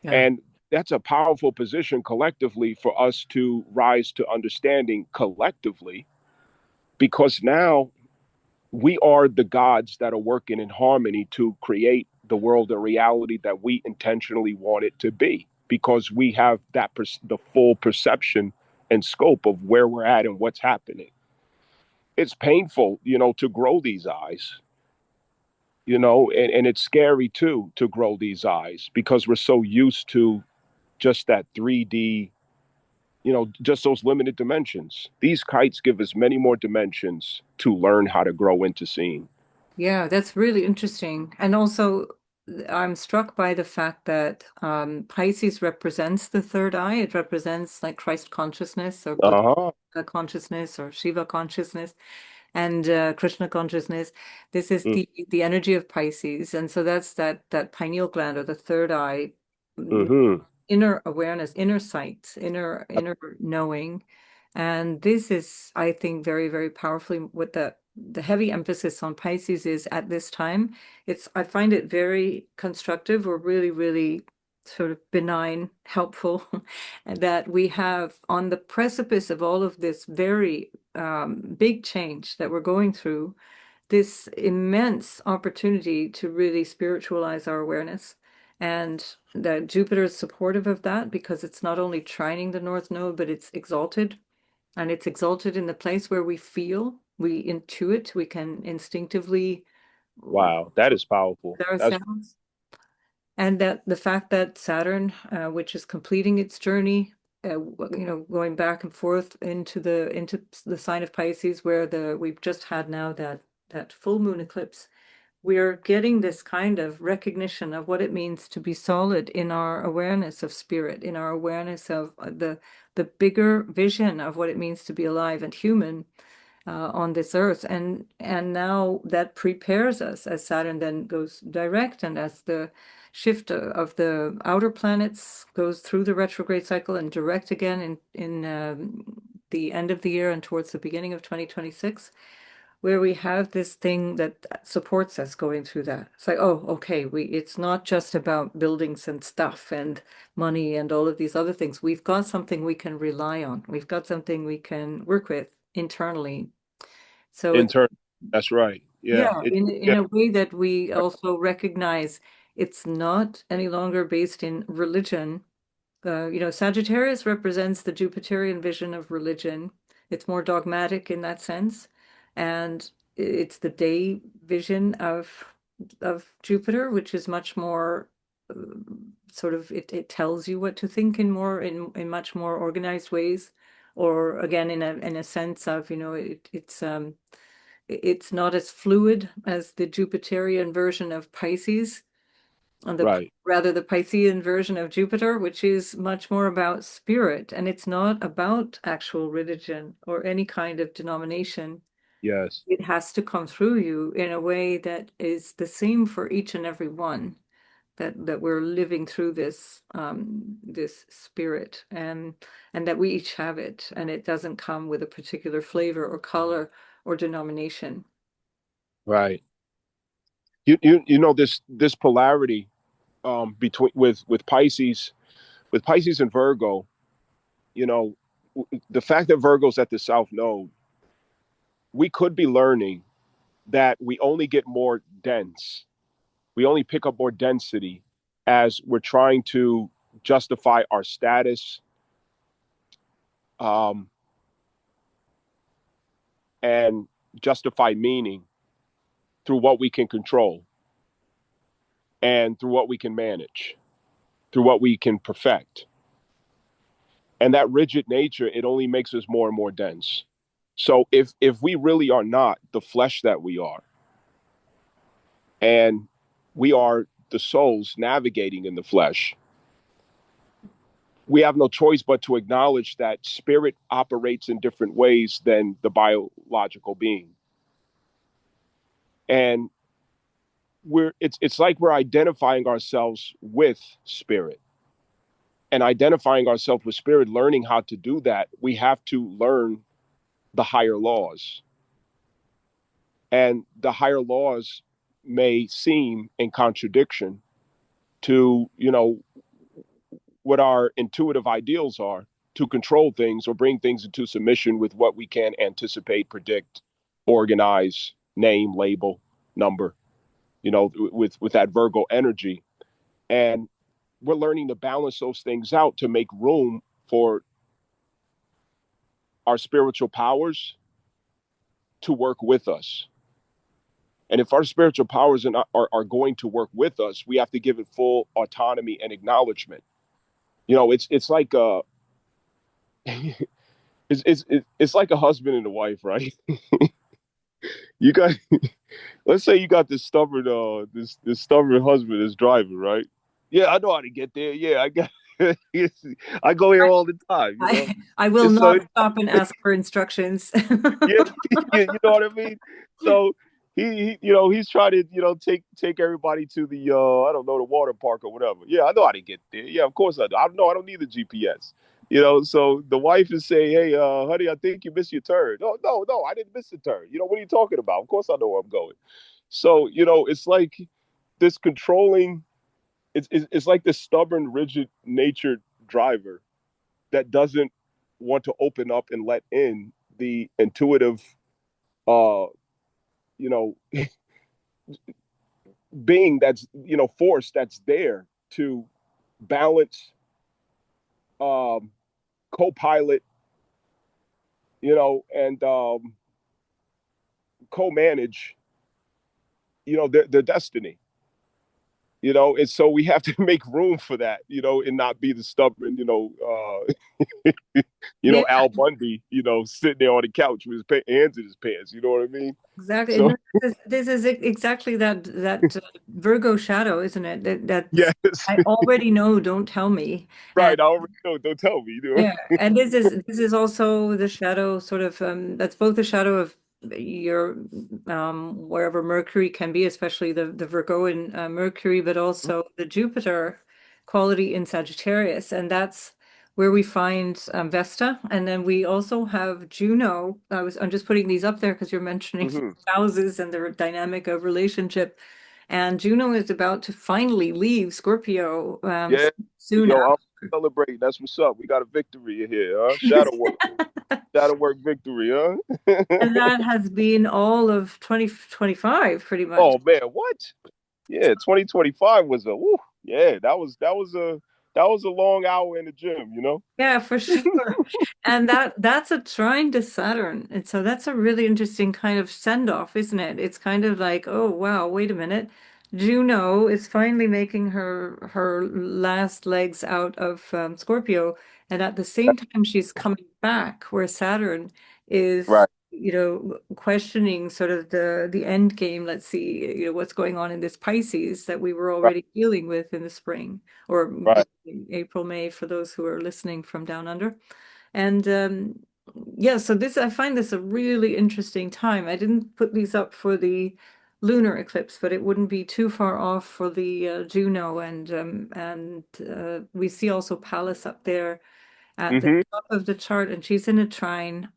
Yeah. And that's a powerful position collectively for us to rise to understanding collectively, because now we are the gods that are working in harmony to create the world and reality that we intentionally want it to be, because we have the full perception and scope of where we're at and what's happening. It's painful, to grow these eyes, and it's scary too to grow these eyes, because we're so used to just that 3D, just those limited dimensions. These kites give us many more dimensions to learn how to grow into seeing. Yeah, that's really interesting. And also, I'm struck by the fact that Pisces represents the third eye. It represents like Christ consciousness or Buddha Uh-huh. consciousness or Shiva consciousness and Krishna consciousness. This is Mm, the energy of Pisces, and so that's that pineal gland or the third eye, mm-hmm. inner awareness, inner sight, inner knowing. And this is, I think, very, very powerfully what the heavy emphasis on Pisces is at this time. I find it very constructive or really, really sort of benign, helpful, and that we have on the precipice of all of this very big change that we're going through, this immense opportunity to really spiritualize our awareness. And that Jupiter is supportive of that because it's not only trining the North Node, but it's exalted. And it's exalted in the place where we feel, we intuit, we can instinctively Wow, that is powerful. That's ourselves. And that the fact that Saturn, which is completing its journey, going back and forth into the sign of Pisces, where we've just had now that full moon eclipse, we're getting this kind of recognition of what it means to be solid in our awareness of spirit, in our awareness of the bigger vision of what it means to be alive and human on this earth. And now that prepares us as Saturn then goes direct, and as the shift of the outer planets goes through the retrograde cycle and direct again in the end of the year and towards the beginning of 2026, where we have this thing that supports us going through that. It's like, oh, okay, it's not just about buildings and stuff and money and all of these other things. We've got something we can rely on. We've got something we can work with internally. So it's, Intern. That's right. Yeah. yeah, It. in Yeah. a way that we also recognize it's not any longer based in religion. Sagittarius represents the Jupiterian vision of religion. It's more dogmatic in that sense, and it's the day vision of Jupiter, which is much more uh, sort of it tells you what to think in much more organized ways, or again in a sense of it's not as fluid as the Jupiterian version of Pisces and Right. rather the Piscean version of Jupiter, which is much more about spirit, and it's not about actual religion or any kind of denomination. Yes. It has to come through you in a way that is the same for each and every one. That we're living through this spirit, and that we each have it, and it doesn't come with a particular flavor or color or denomination. Right. You know this polarity between with Pisces and Virgo. You know, the fact that Virgo's at the South Node, we could be learning that we only get more dense. We only pick up more density as we're trying to justify our status, um, and justify meaning through what we can control and through what we can manage, through what we can perfect. And that rigid nature, it only makes us more and more dense. So if we really are not the flesh that we are, and we are the souls navigating in the flesh, we have no choice but to acknowledge that spirit operates in different ways than the biological being. And it's like we're identifying ourselves with spirit, and identifying ourselves with spirit, learning how to do that, we have to learn the higher laws. And the higher laws may seem in contradiction to, what our intuitive ideals are, to control things or bring things into submission with what we can anticipate, predict, organize, name, label, number, with that Virgo energy. And we're learning to balance those things out to make room for our spiritual powers to work with us. And if our spiritual powers are going to work with us, we have to give it full autonomy and acknowledgement. It's like it's like a husband and a wife, right? You got let's say you got this stubborn husband that's driving, right? Yeah, I know how to get there. Yeah, I got I go here all the time, I will And so not stop and ask for instructions. yeah, yeah, you know what I mean? So he's trying to, take everybody to the I don't know, the water park or whatever. Yeah, I know how to get there. Yeah, of course I do. I know I don't need the GPS. So the wife is saying, "Hey, honey, I think you missed your turn." No, no, no, I didn't miss the turn. What are you talking about? Of course I know where I'm going. So, it's like this controlling, it's like this stubborn, rigid natured driver that doesn't want to open up and let in the intuitive, uh, you know, being that's, force that's there to balance, um, co-pilot, and co-manage, their destiny. And so we have to make room for that, and not be the stubborn, Yeah, Al Bundy, sitting there on the couch with his hands in his pants. You know what I mean? exactly. So And this is exactly that Virgo shadow, isn't it? That's yes, I already know, don't tell me. And right. I already know. Don't tell me. yeah, and this is also the shadow sort of that's both the shadow of your wherever Mercury can be, especially the Virgo and Mercury, but also the Jupiter quality in Sagittarius, and that's where we find Vesta, and then we also have Juno. I'm just putting these up there because you're mentioning Mm-hmm. spouses and the dynamic of relationship, and Juno is about to finally leave Scorpio Yeah, soon yo, I'm after. celebrating. That's what's up. We got a victory here, huh? Shadow work. That'll work victory, huh? And that has been all of 2025, pretty much. Oh man, what? Yeah, 2025 was a woo. Yeah, that was a long hour in the gym, you know? Yeah, for sure. And that's a trine to Saturn. And so that's a really interesting kind of send off, isn't it? It's kind of like, oh wow, wait a minute. Juno is finally making her last legs out of Scorpio, and at the same time she's coming back where Saturn is, Right, questioning sort of the end game. Let's see, what's going on in this Pisces that we were right, already dealing with in the spring or right. April, May for those who are listening from down under. And yeah, so this I find this a really interesting time. I didn't put these up for the lunar eclipse, but it wouldn't be too far off for the Juno, and we see also Pallas up there at the Mm-hmm. top of the chart, and she's in a trine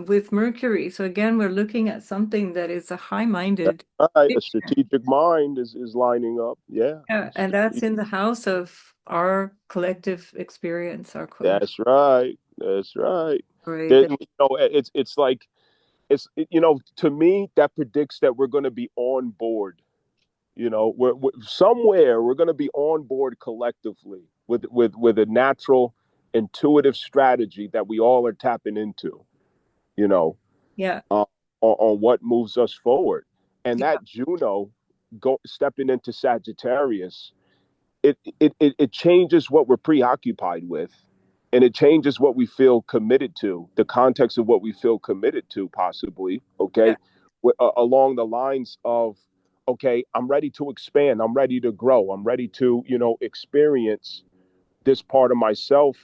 with Mercury. So again, we're looking at something that is a high-minded Right. A picture. strategic mind is lining up. Yeah. Yeah, and that's in the house of our collective experience, our co That's right. That's right. story. There, That, it's like to me that predicts that we're going to be on board. We're somewhere we're going to be on board collectively with a natural, intuitive strategy that we all are tapping into. You know, yeah, uh, on what moves us forward, and yeah, that Juno stepping into Sagittarius, it changes what we're preoccupied with, and it changes what we feel committed to, the context of what we feel committed to, possibly. yeah, Okay, along the lines of, okay, I'm ready to expand, I'm ready to grow, I'm ready to experience this part of myself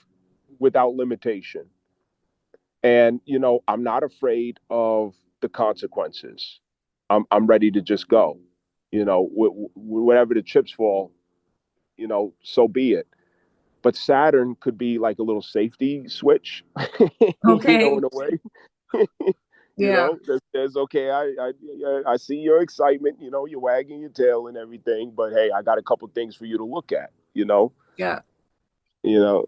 without limitation, and I'm not afraid of the consequences. I'm ready to just go. Whatever the chips fall, so be it. But Saturn could be like a little safety switch, okay, in a way. yeah, There's okay. I see your excitement. You're wagging your tail and everything, but hey, I got a couple things for you to look at. yeah.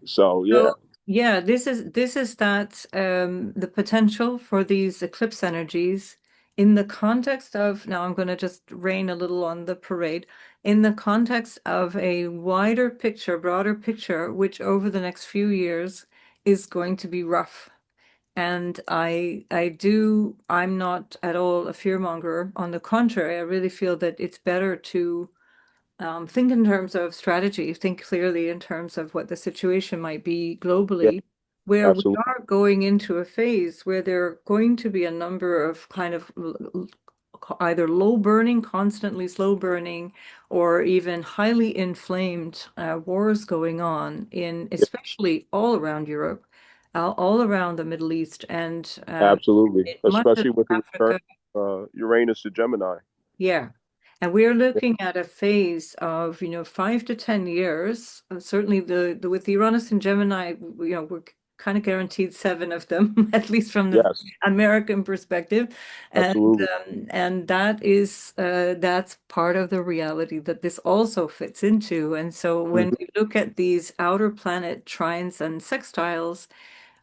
So yeah, So yeah, this is that the potential for these eclipse energies in the context of, now I'm going to just rain a little on the parade, in the context of a wider picture, broader picture, which over the next few years is going to be rough. And I'm not at all a fearmonger. On the contrary, I really feel that it's better to think in terms of strategy, think clearly in terms of what the situation might be yeah, globally, where we absolutely, are going into a phase where there are going to be a number of kind of either low burning, constantly slow burning, or even highly inflamed wars going on in yeah, especially all around Europe, all around the Middle East, and absolutely, much of especially with the return Africa. of Uranus to Gemini. Yeah. And we're Yeah. looking at a phase of, 5 to 10 years. Certainly the with Uranus and Gemini, we're kind of guaranteed 7 of them, at least from the Yes, American perspective. And absolutely. and that's part of the reality that this also fits into. And so when Hmm. we look at these outer planet trines and sextiles,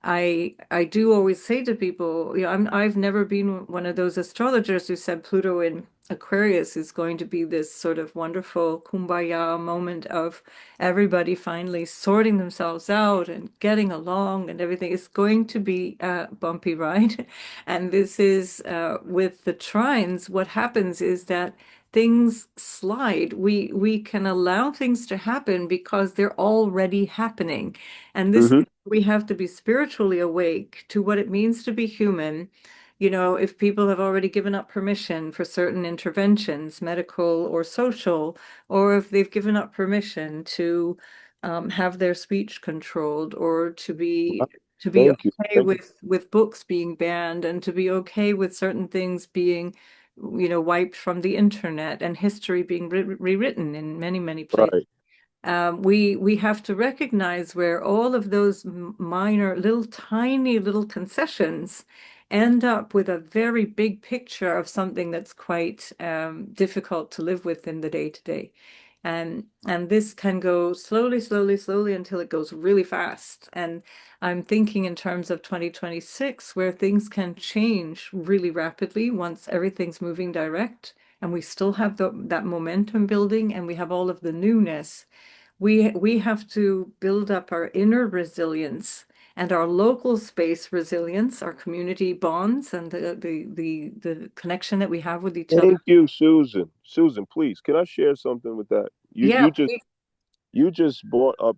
I do always say to people, I've never been one of those astrologers who said Pluto in Aquarius is going to be this sort of wonderful kumbaya moment of everybody finally sorting themselves out and getting along and everything. It's going to be a bumpy ride. And this is with the trines, what happens is that things slide. We can allow things to happen because they're already happening. And this Hmm. we have to be spiritually awake to what it means to be human. If people have already given up permission for certain interventions, medical or social, or if they've given up permission to have their speech controlled, or to be Thank you. okay Thank you. with books being banned, and to be okay with certain things being, wiped from the internet and history being rewritten in many, many places. Right. We have to recognize where all of those minor, little tiny little concessions end up with a very big picture of something that's quite difficult to live with in the day to day. And this can go slowly, slowly, slowly until it goes really fast. And I'm thinking in terms of 2026, where things can change really rapidly once everything's moving direct, and we still have that momentum building, and we have all of the newness. We have to build up our inner resilience and our local space resilience, our community bonds, and the connection that we have with each other. Thank you, Susan. Susan, please, can I share something with that? You Yeah, you just you just brought up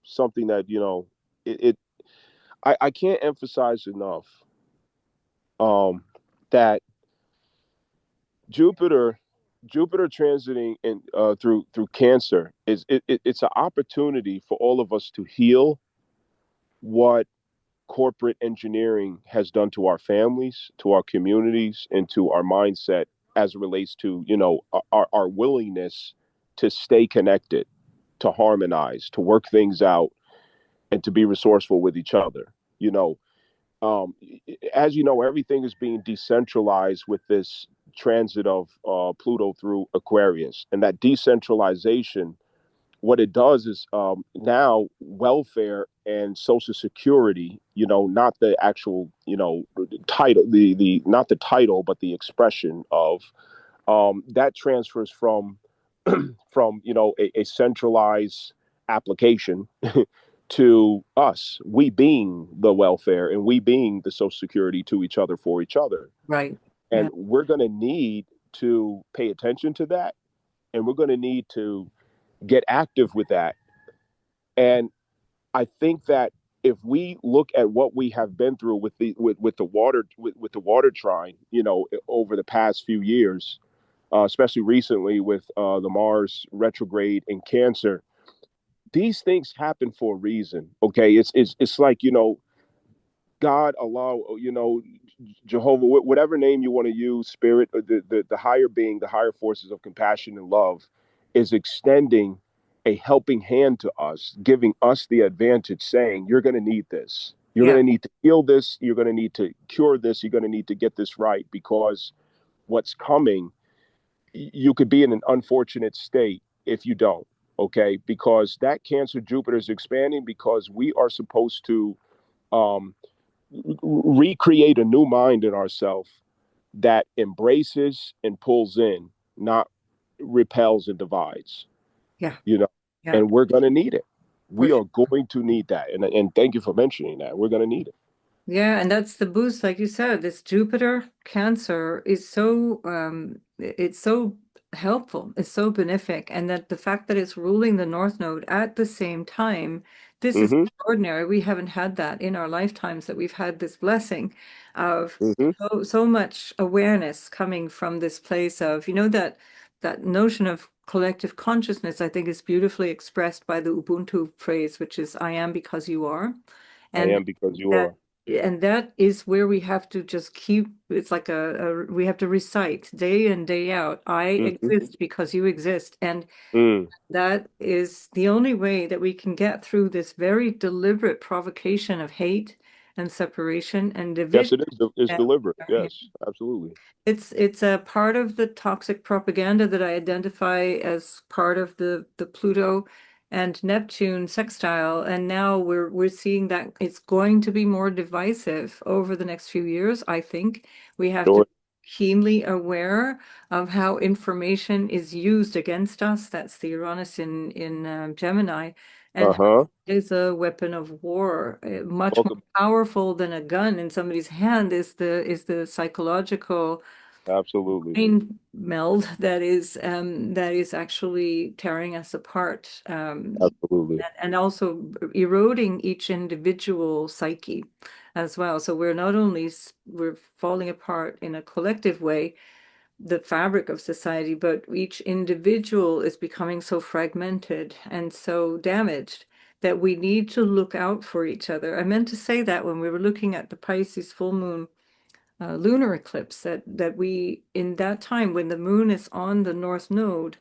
something that it I can't emphasize enough um, that Jupiter Jupiter transiting in through Cancer it's an opportunity for all of us to heal what corporate engineering has done to our families, to our communities, and to our mindset as it relates to our willingness to stay connected, to harmonize, to work things out, and to be resourceful with each other. Um, as you know, everything is being decentralized with this transit of Pluto through Aquarius, and that decentralization, what it does is now welfare and social security, not the actual, title, the not the title, but the expression of that transfers from from a centralized application to us, we being the welfare and we being the social security to each other for each other. right. And Yeah, we're going to need to pay attention to that. And we're going to need to get active with that. And I think that if we look at what we have been through with the water with the water trine, over the past few years, especially recently with the Mars retrograde in Cancer, these things happen for a reason. Okay, it's like God, Allah, Jehovah, whatever name you want to use, Spirit, the higher being, the higher forces of compassion and love, is extending a helping hand to us, giving us the advantage, saying, "You're going to need this. You're going yeah, to need to heal this. You're going to need to cure this. You're going to need to get this right because what's coming, you could be in an unfortunate state if you don't." Okay, because that Cancer Jupiter is expanding because we are supposed to um, recreate a new mind in ourselves that embraces and pulls in, not repels and divides, yeah, you know, yeah. and we're going to need it. For We are going to need that. And thank you for mentioning that. We're going to need it. Yeah, and that's the boost, like you said, this Jupiter Cancer is so it's so helpful, it's so benefic, and that the fact that it's ruling the North Node at the same time, this is Mm-hmm. extraordinary. We haven't had that in our lifetimes, that we've had this blessing of Mm-hmm. so much awareness coming from this place of, that notion of collective consciousness, I think is beautifully expressed by the Ubuntu phrase, which is I am because you are. I And am because you that are. and that is where we have to just keep, it's like we have to recite day in, day out, I Mm-hmm. exist because you exist. And Mm. that is the only way that we can get through this very deliberate provocation of hate and separation and Yes, division. it is. It's And deliberate. Yes, absolutely. it's a part of the toxic propaganda that I identify as part of the Pluto and Neptune sextile, and now we're seeing that it's going to be more divisive over the next few years. I think we have to Sure. be keenly aware of how information is used against us. That's the Uranus in Gemini, and how Uh-huh. it is a weapon of war, much more Welcome. powerful than a gun in somebody's hand is the psychological Absolutely. brain meld that is actually tearing us apart, Absolutely. and also eroding each individual psyche as well. So we're not only we're falling apart in a collective way, the fabric of society, but each individual is becoming so fragmented and so damaged that we need to look out for each other. I meant to say that when we were looking at the Pisces full moon lunar eclipse, that we, in that time when the moon is on the north node,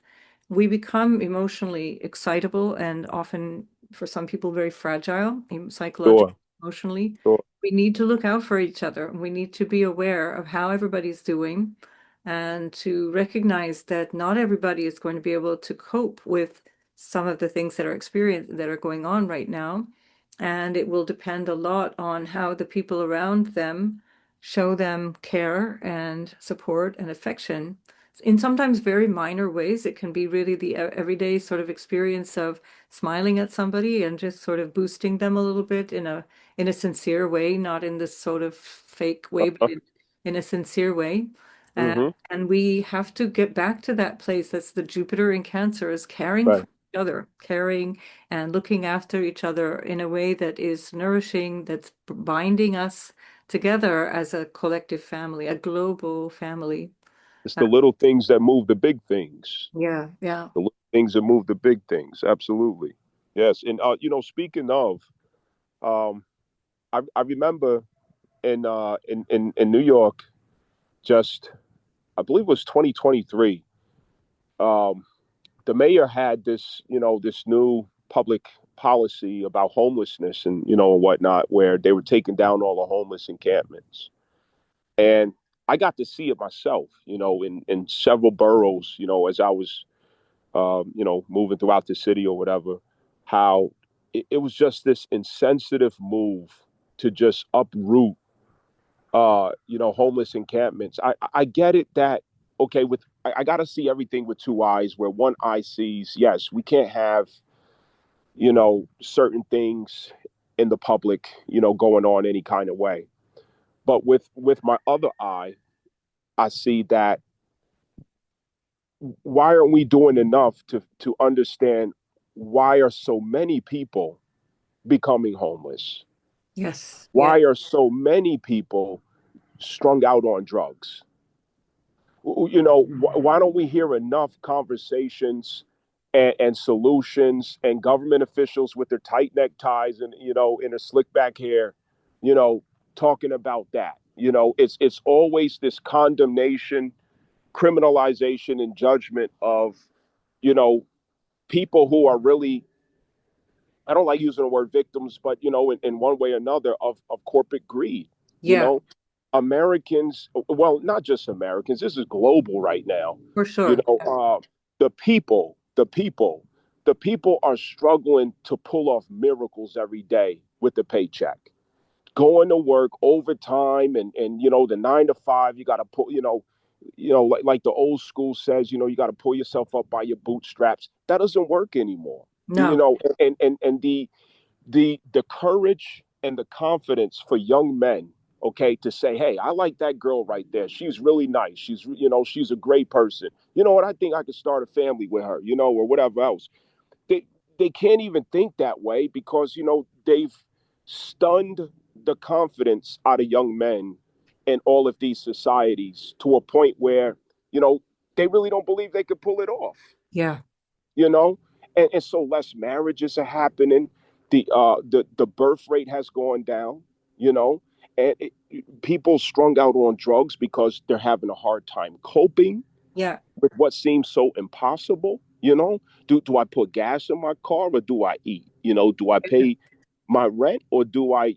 we become emotionally excitable and often, for some people, very fragile, psychologically, Sure. emotionally. Sure. We need to look out for each other. We need to be aware of how everybody's doing, and to recognize that not everybody is going to be able to cope with some of the things that are going on right now. And it will depend a lot on how the people around them show them care and support and affection in sometimes very minor ways. It can be really the everyday sort of experience of smiling at somebody and just sort of boosting them a little bit in a sincere way, not in this sort of fake way, but in a sincere way. Mm-hmm. And we have to get back to that place. That's the Jupiter in Cancer, is caring for Right. each other, caring and looking after each other in a way that is nourishing, that's binding us together as a collective family, a global family. It's Uh, the little things that move the big things. yeah, yeah. The little things that move the big things. Absolutely. Yes. And speaking of, um, I remember in New York, just I believe it was 2023. Um, the mayor had this new public policy about homelessness and and whatnot, where they were taking down all the homeless encampments. And I got to see it myself, in several boroughs, as I was, moving throughout the city or whatever, how it was just this insensitive move to just uproot, homeless encampments. I get it that, okay, I got to see everything with two eyes, where one eye sees, yes, we can't have, certain things in the public, going on any kind of way. But with my other eye, I see that why aren't we doing enough to understand why are so many people becoming homeless? Yes, yeah, Why are so many people strung out on drugs? Why don't we hear enough conversations and solutions, and government officials with their tight neckties and in their slick back hair, you know, talking about that? It's always this condemnation, criminalization, and judgment of you know people who are really, I don't like using the word victims, but in one way or another of corporate greed. You yeah, know, Americans, well, not just Americans. This is global right now. for You sure. know, the people are struggling to pull off miracles every day with the paycheck. Going to work overtime and the 9 to 5, you got to pull. Like the old school says, you got to pull yourself up by your bootstraps. That doesn't work anymore. No, And the courage and the confidence for young men, okay, to say, hey, I like that girl right there, she's really nice, she's a great person, you know what, I think I could start a family with her, or whatever else. They they can't even think that way because they've stunned the confidence out of young men in all of these societies to a point where they really don't believe they could pull it off, yeah, you know and so less marriages are happening. The birth rate has gone down, you know and people strung out on drugs because they're having a hard time coping yeah, with what seems so impossible. Do I put gas in my car, or do I eat? Do I pay my rent, or do I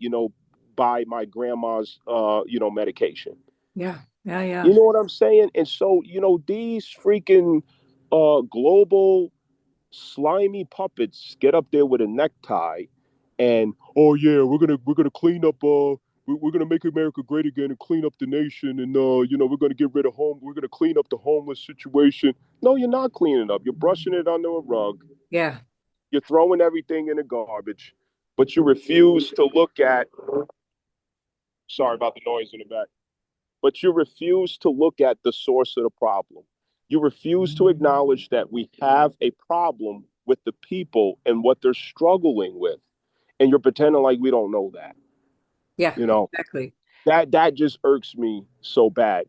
buy my grandma's medication? yeah, yeah, yeah, You know what I'm saying? And so these freaking global slimy puppets get up there with a necktie and, oh yeah, we're gonna clean up, we're gonna make America great again and clean up the nation, and we're gonna get rid of we're gonna clean up the homeless situation. No, you're not cleaning up, you're brushing it under a rug, yeah, you're throwing everything in the garbage, but you refuse to look at, sorry about the noise in the back, but you refuse to look at the source of the problem. You refuse to acknowledge that we have a problem with the people and what they're struggling with. And you're pretending like we don't know that. yeah, You know, exactly. that just irks me so bad.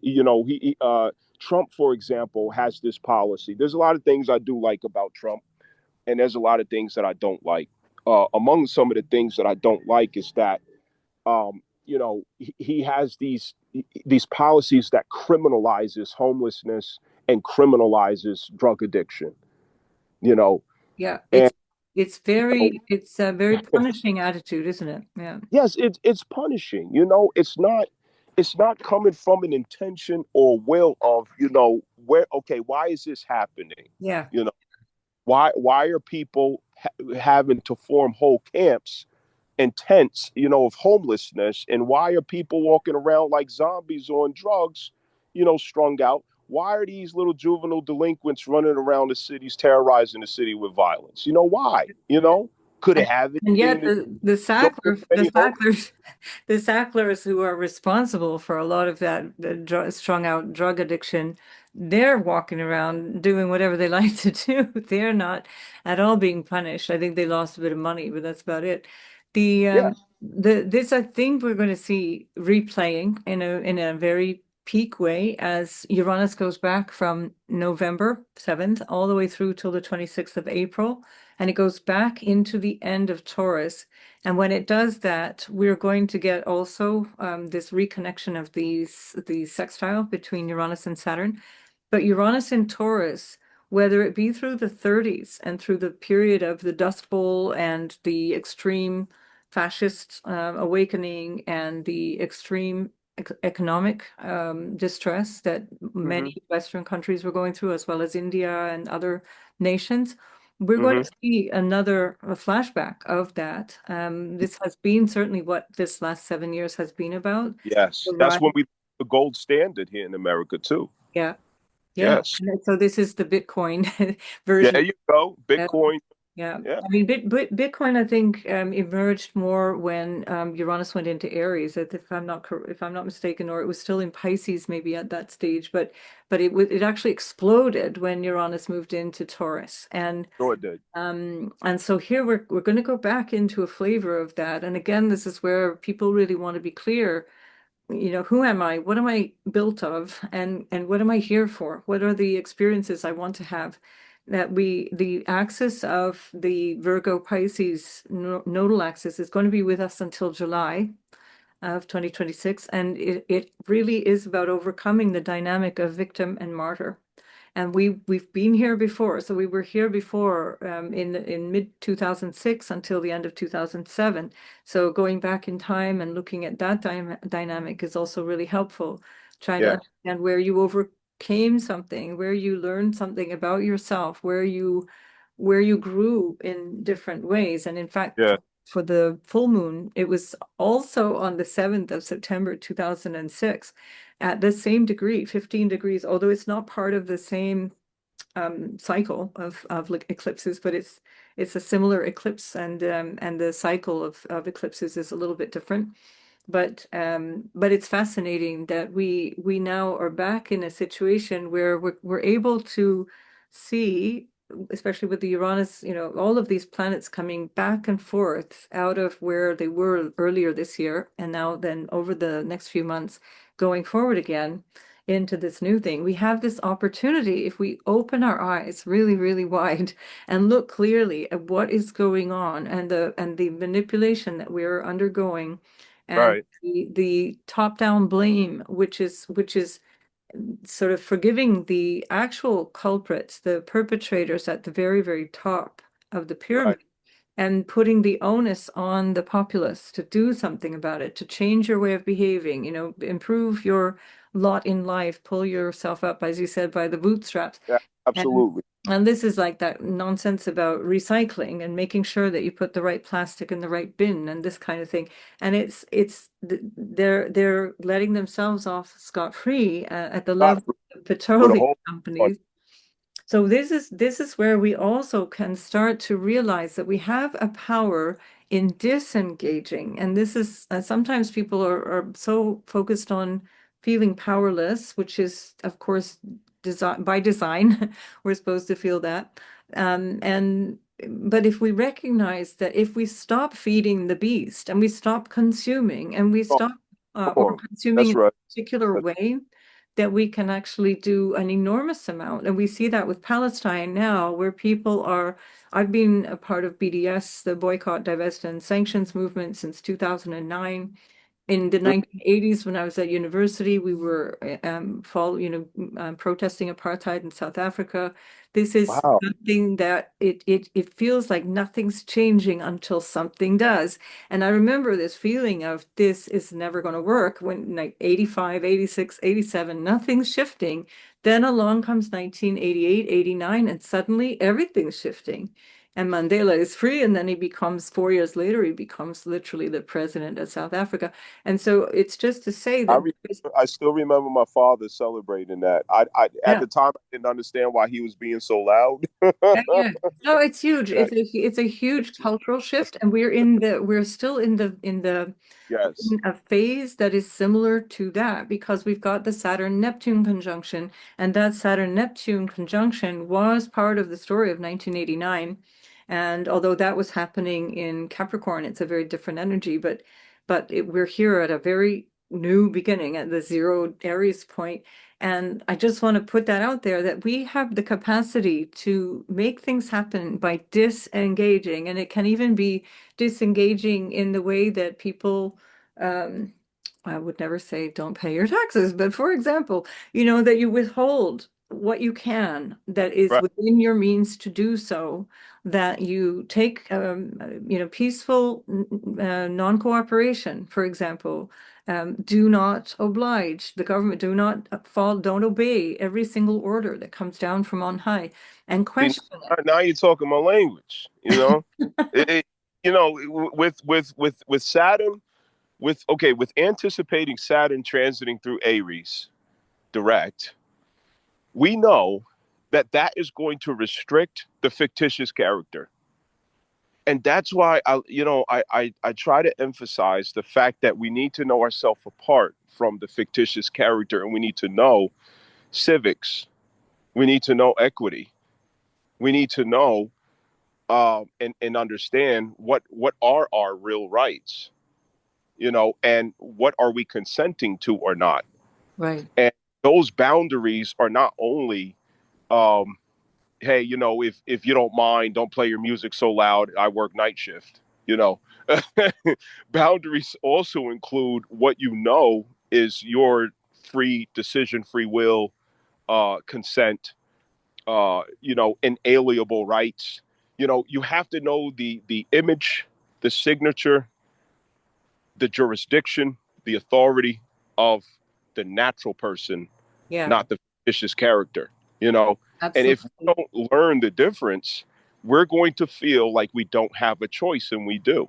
Trump, for example, has this policy. There's a lot of things I do like about Trump, and there's a lot of things that I don't like. Among some of the things that I don't like is that he has these policies that criminalizes homelessness and criminalizes drug addiction. You know, Yeah, and it's a very punishing attitude, isn't it? Yeah, yes, it's punishing. It's not. it's not coming from an intention or will of, where, okay, why is this happening? Yeah. You know, why are people having to form whole camps and tents, of homelessness? And why are people walking around like zombies on drugs, strung out? Why are these little juvenile delinquents running around the cities, terrorizing the city with violence? Why? Could it have And anything yet to don't give them any hope? The Sacklers who are responsible for a lot of that strung out drug addiction, they're walking around doing whatever they like to do. They're not at all being punished. I think they lost a bit of money, but that's about it. The Yeah. this I think we're going to see replaying in a very peak way as Uranus goes back from November 7th all the way through till the 26th of April, and it goes back into the end of Taurus. And when it does that, we're going to get also this reconnection of the sextile between Uranus and Saturn. But Uranus in Taurus, whether it be through the 30s and through the period of the Dust Bowl and the extreme fascist awakening and the extreme economic distress that Hmm. many Western countries were going through, as well as India and other nations, we're going Hmm. to see another flashback of that. This has been certainly what this last 7 years has been about. Yes. The That's rise, when we the gold standard here in America too. yeah, yeah. Yes. And so this is the Bitcoin There version. you go. Yeah, Bitcoin. yeah. Yeah. I mean, Bitcoin, I think, emerged more when Uranus went into Aries, if I'm not mistaken, or it was still in Pisces maybe at that stage. But it actually exploded when Uranus moved into Taurus, Sure it did. and so here we're going to go back into a flavor of that. And again, this is where people really want to be clear. Who am I? What am I built of? And what am I here for? What are the experiences I want to have? The axis of the Virgo Pisces nodal axis is going to be with us until July of 2026. And it really is about overcoming the dynamic of victim and martyr. And we've been here before. So we were here before in mid 2006 until the end of 2007. So going back in time and looking at that dynamic is also really helpful. Trying to Yeah. understand where you overcame something, where you learned something about yourself, where you grew in different ways. And in fact, Yeah. for the full moon, it was also on the 7th of September 2006 at the same degree, 15 degrees, although it's not part of the same cycle of like eclipses, but it's a similar eclipse, and the cycle of eclipses is a little bit different. But it's fascinating that we now are back in a situation where we're able to see, especially with the Uranus, all of these planets coming back and forth out of where they were earlier this year, and now then over the next few months going forward again into this new thing. We have this opportunity if we open our eyes really, really wide and look clearly at what is going on and the manipulation that we're undergoing and Right. the top-down blame, which is sort of forgiving the actual culprits, the perpetrators at the very, very top of the pyramid, Right. and putting the onus on the populace to do something about it, to change your way of behaving, improve your lot in life, pull yourself up, as you said, by the bootstraps. Yeah. And Absolutely. and this is like that nonsense about recycling and making sure that you put the right plastic in the right bin and this kind of thing. And they're letting themselves off scot-free at the Not level of with a petroleum whole bunch. companies. So this is where we also can start to realize that we have a power in disengaging. And this is sometimes people are so focused on feeling powerless, which is, of course, by design. We're supposed to feel that. And but if we recognize that if we stop feeding the beast and we stop consuming and we Oh, stop come or on. consuming That's in right. a particular That's way, that we can actually do an enormous amount. And we see that with Palestine now, where people are. I've been a part of BDS, the Boycott, Divest, and Sanctions movement since 2009. In the Mm. 1980s, when I was at university, we were protesting apartheid in South Africa. This is Wow. something that it feels like nothing's changing until something does. And I remember this feeling of this is never going to work when like 85, 86, 87, nothing's shifting. Then along comes 1988, 89, and suddenly everything's shifting. And Mandela is free, and then he becomes, 4 years later, he becomes literally the president of South Africa. And so it's just to say I that, re- I still remember my father celebrating that. I at yeah, the time I didn't understand why he was being so loud. yeah, yeah. No, it's huge. That It's a huge cultural shift, and we're still yes, in a phase that is similar to that because we've got the Saturn-Neptune conjunction, and that Saturn-Neptune conjunction was part of the story of 1989. And although that was happening in Capricorn, it's a very different energy, we're here at a very new beginning at the zero Aries point. And I just want to put that out there that we have the capacity to make things happen by disengaging, and it can even be disengaging in the way that people um, I would never say don't pay your taxes, but for example, that you withhold what you can that is right. within your means to do so, that you take, peaceful non-cooperation, for example. Do not oblige the government, do not don't obey every single order that comes down from on high and See, question it. now you're talking my language. It, it- with Saturn, with anticipating Saturn transiting through Aries direct, we know that that is going to restrict the fictitious character. And that's why I try to emphasize the fact that we need to know ourselves apart from the fictitious character, and we need to know civics, we need to know equity, we need to know and understand what are our real rights, and what are we consenting to or not. Right. And those boundaries are not only um, hey, if you don't mind, don't play your music so loud. I work night shift. You know, boundaries also include what is your free decision, free will, consent, inalienable rights. You have to know the image, the signature, the jurisdiction, the authority of the natural person, Yeah, not the fictitious character, you know. And if we absolutely. don't learn the difference, we're going to feel like we don't have a choice, and we do.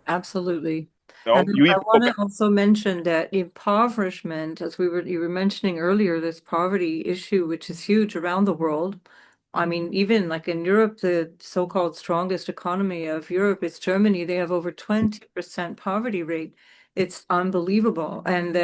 Absolutely. And You I even go want back. to also mention that impoverishment, as you were mentioning earlier, this poverty issue, which is huge around the world. I mean, even like in Europe, the so-called strongest economy of Europe is Germany. They have over 20% poverty rate. It's unbelievable. And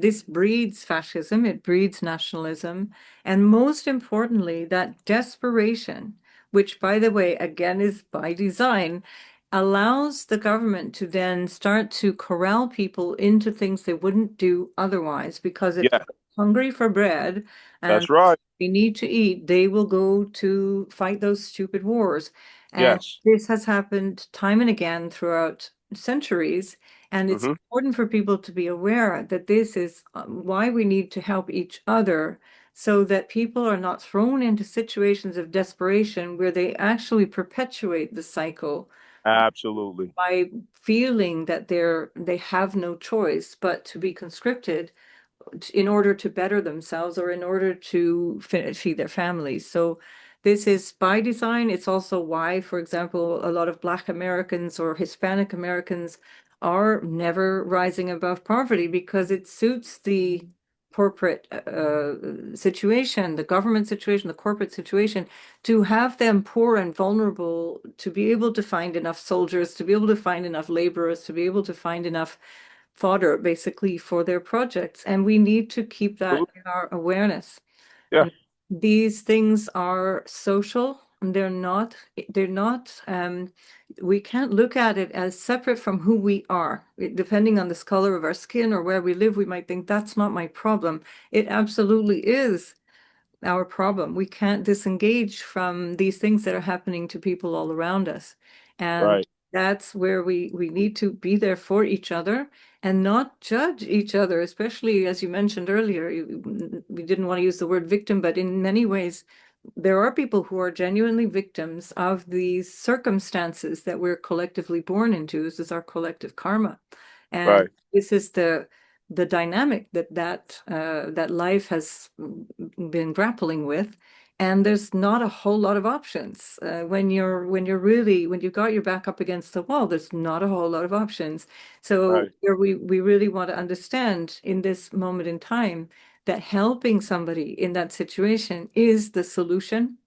this breeds fascism, it breeds nationalism, and most importantly, that desperation, which by the way, again, is by design, allows the government to then start to corral people into things they wouldn't do otherwise. Because if Yeah, they're hungry for bread and that's right. they need to eat, they will go to fight those stupid wars. And Yes. this has happened time and again throughout centuries. And it's Hmm. important for people to be aware that this is why we need to help each other, so that people are not thrown into situations of desperation where they actually perpetuate the cycle Absolutely. by feeling that they have no choice but to be conscripted in order to better themselves or in order to feed their families. So this is by design. It's also why, for example, a lot of Black Americans or Hispanic Americans are never rising above poverty because it suits the corporate situation, the government situation, the corporate situation, to have them poor and vulnerable, to be able to find enough soldiers, to be able to find enough laborers, to be able to find enough fodder basically for their projects. And we need to keep that Absolutely. in our awareness. Yeah. These things are social. And they're not, we can't look at it as separate from who we are. Depending on the color of our skin or where we live, we might think that's not my problem. It absolutely is our problem. We can't disengage from these things that are happening to people all around us. And Right. that's where we need to be there for each other and not judge each other, especially as you mentioned earlier. We didn't want to use the word victim, but in many ways, there are people who are genuinely victims of these circumstances that we're collectively born into. This is our collective karma, and Right, this is the dynamic that life has been grappling with. And there's not a whole lot of options when you've got your back up against the wall. There's not a whole lot of options. So right, here we really want to understand in this moment in time that helping somebody in that situation is the solution,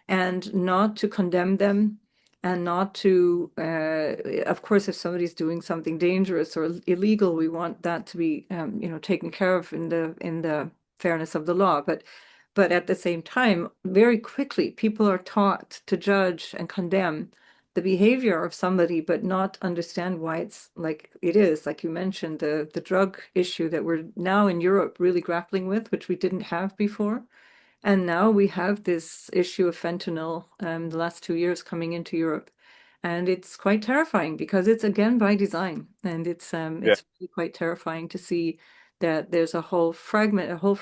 and not to condemn them, and not to of course, if somebody's doing something dangerous or illegal, we want that to be taken care of in the fairness of the law. But at the same time, very quickly people are taught to judge and condemn the behavior of somebody, but not understand why it's like it is. Like you mentioned, the drug issue that we're now in Europe really grappling with, which we didn't have before. And now we have this issue of fentanyl, the last 2 years coming into Europe. And it's quite terrifying because it's again by design. And yeah, it's really quite terrifying to see that there's a whole fragment, a whole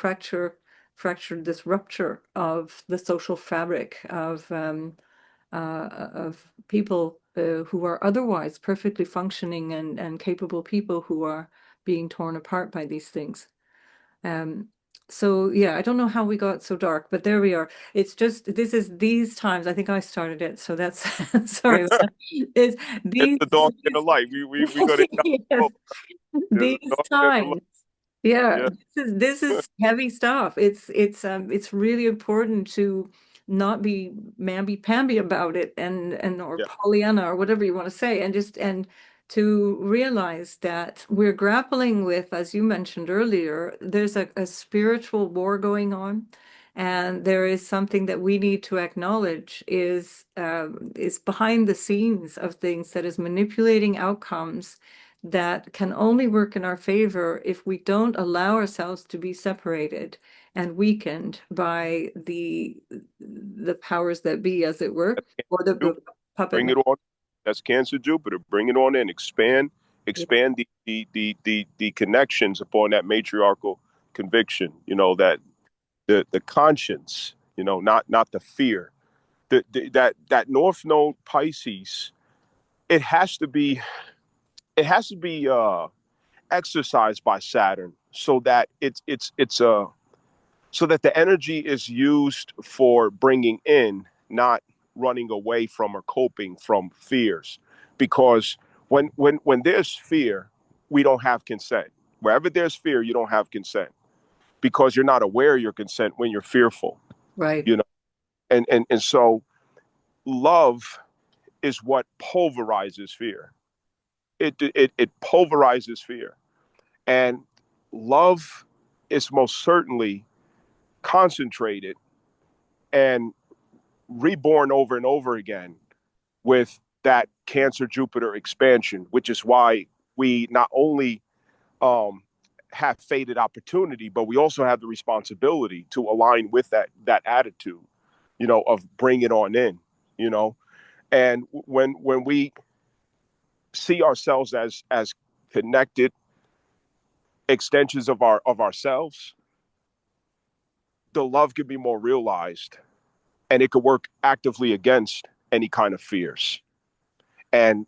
this rupture of the social fabric of people who are otherwise perfectly functioning and capable people who are being torn apart by these things. Um, so yeah, I don't know how we got so dark, but there we are. It's just this is these times. I think I started it, so that's sorry. About that. It's it's these, the dark and the light. We got it. yes, There's these a dark and the light. times. Yeah, Yeah, this is heavy stuff. It's really important to not be mamby-pamby about it, and or yeah, Pollyanna or whatever you want to say, and to realize that we're grappling with, as you mentioned earlier, there's a spiritual war going on, and there is something that we need to acknowledge is behind the scenes of things that is manipulating outcomes that can only work in our favor if we don't allow ourselves to be separated and weakened by the powers that be, as it were, or the Jupiter, puppet bring master. it on. That's Cancer Jupiter. Bring it on in. Expand, Yeah. expand the connections upon that matriarchal conviction. You know that the conscience. You know, not the fear. That North Node Pisces. It has to be. It has to be exercised by Saturn so that it's a so that the energy is used for bringing in, not running away from or coping from fears. Because when there's fear, we don't have consent. Wherever there's fear, you don't have consent because you're not aware of your consent when you're fearful. Right. You know, and so love is what pulverizes fear. It pulverizes fear, and love is most certainly concentrated and reborn over and over again with that Cancer Jupiter expansion, which is why we not only um, have fated opportunity, but we also have the responsibility to align with that attitude, you know, of bring it on in, you know. And when we see ourselves as connected extensions of ourselves, the love can be more realized, and it could work actively against any kind of fears. And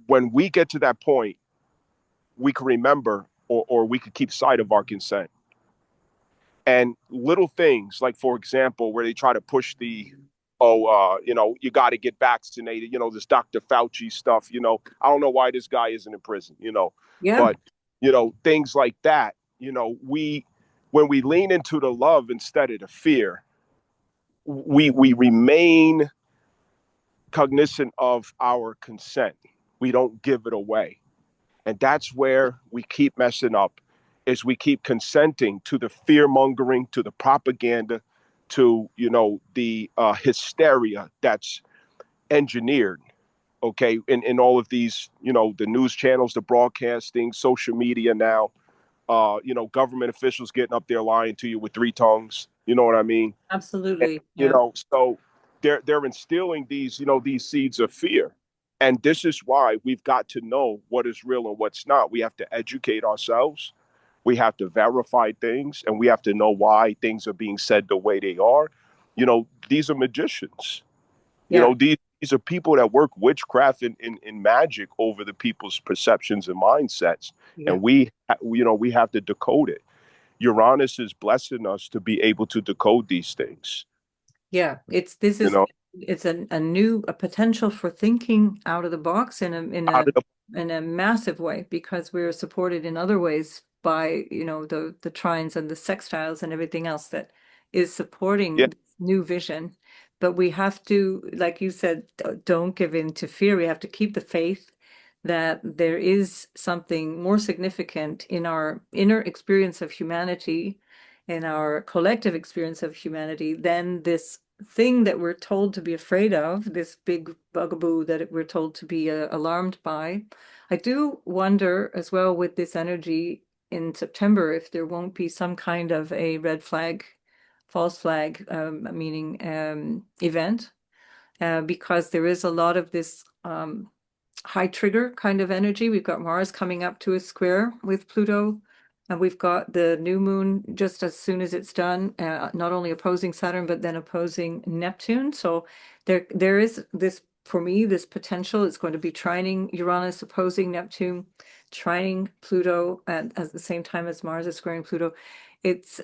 when we get to that point, we can remember or we could keep sight of our consent. And little things like, for example, where they try to push you know, you got to get vaccinated, you know, this Dr. Fauci stuff, you know, I don't know why this guy isn't in prison, you know, Yeah, but, you know, things like that, you know, when we lean into the love instead of the fear, we remain cognizant of our consent. We don't give it away. And that's where we keep messing up is we keep consenting to the fear mongering, to the propaganda, to, you know, the hysteria that's engineered, okay, in all of these, you know, the news channels, the broadcasting, social media now, you know, government officials getting up there lying to you with three tongues. You know what I mean? And, absolutely. you Yeah. know, so they're instilling these, you know, these seeds of fear. And this is why we've got to know what is real and what's not. We have to educate ourselves. We have to verify things, and we have to know why things are being said the way they are. These are magicians. Yeah, These are people that work witchcraft and magic over the people's perceptions and mindsets. yeah. And we have to decode it. Uranus is blessing us to be able to decode these things. Yeah, it's this You is know, it's a potential for thinking out of the box out of the in a massive way because we're supported in other ways by, the trines and the sextiles and everything else that is yeah, supporting this new vision. But we have to, like you said, don't give in to fear. We have to keep the faith that there is something more significant in our inner experience of humanity, in our collective experience of humanity, than this thing that we're told to be afraid of, this big bugaboo that we're told to be alarmed by. I do wonder as well with this energy in September if there won't be some kind of a red flag, false flag, meaning event, because there is a lot of this high trigger kind of energy. We've got Mars coming up to a square with Pluto, and we've got the new moon just as soon as it's done, not only opposing Saturn, but then opposing Neptune. So there is this, for me, this potential. It's going to be trining Uranus, opposing Neptune, trining Pluto at the same time as Mars is squaring Pluto.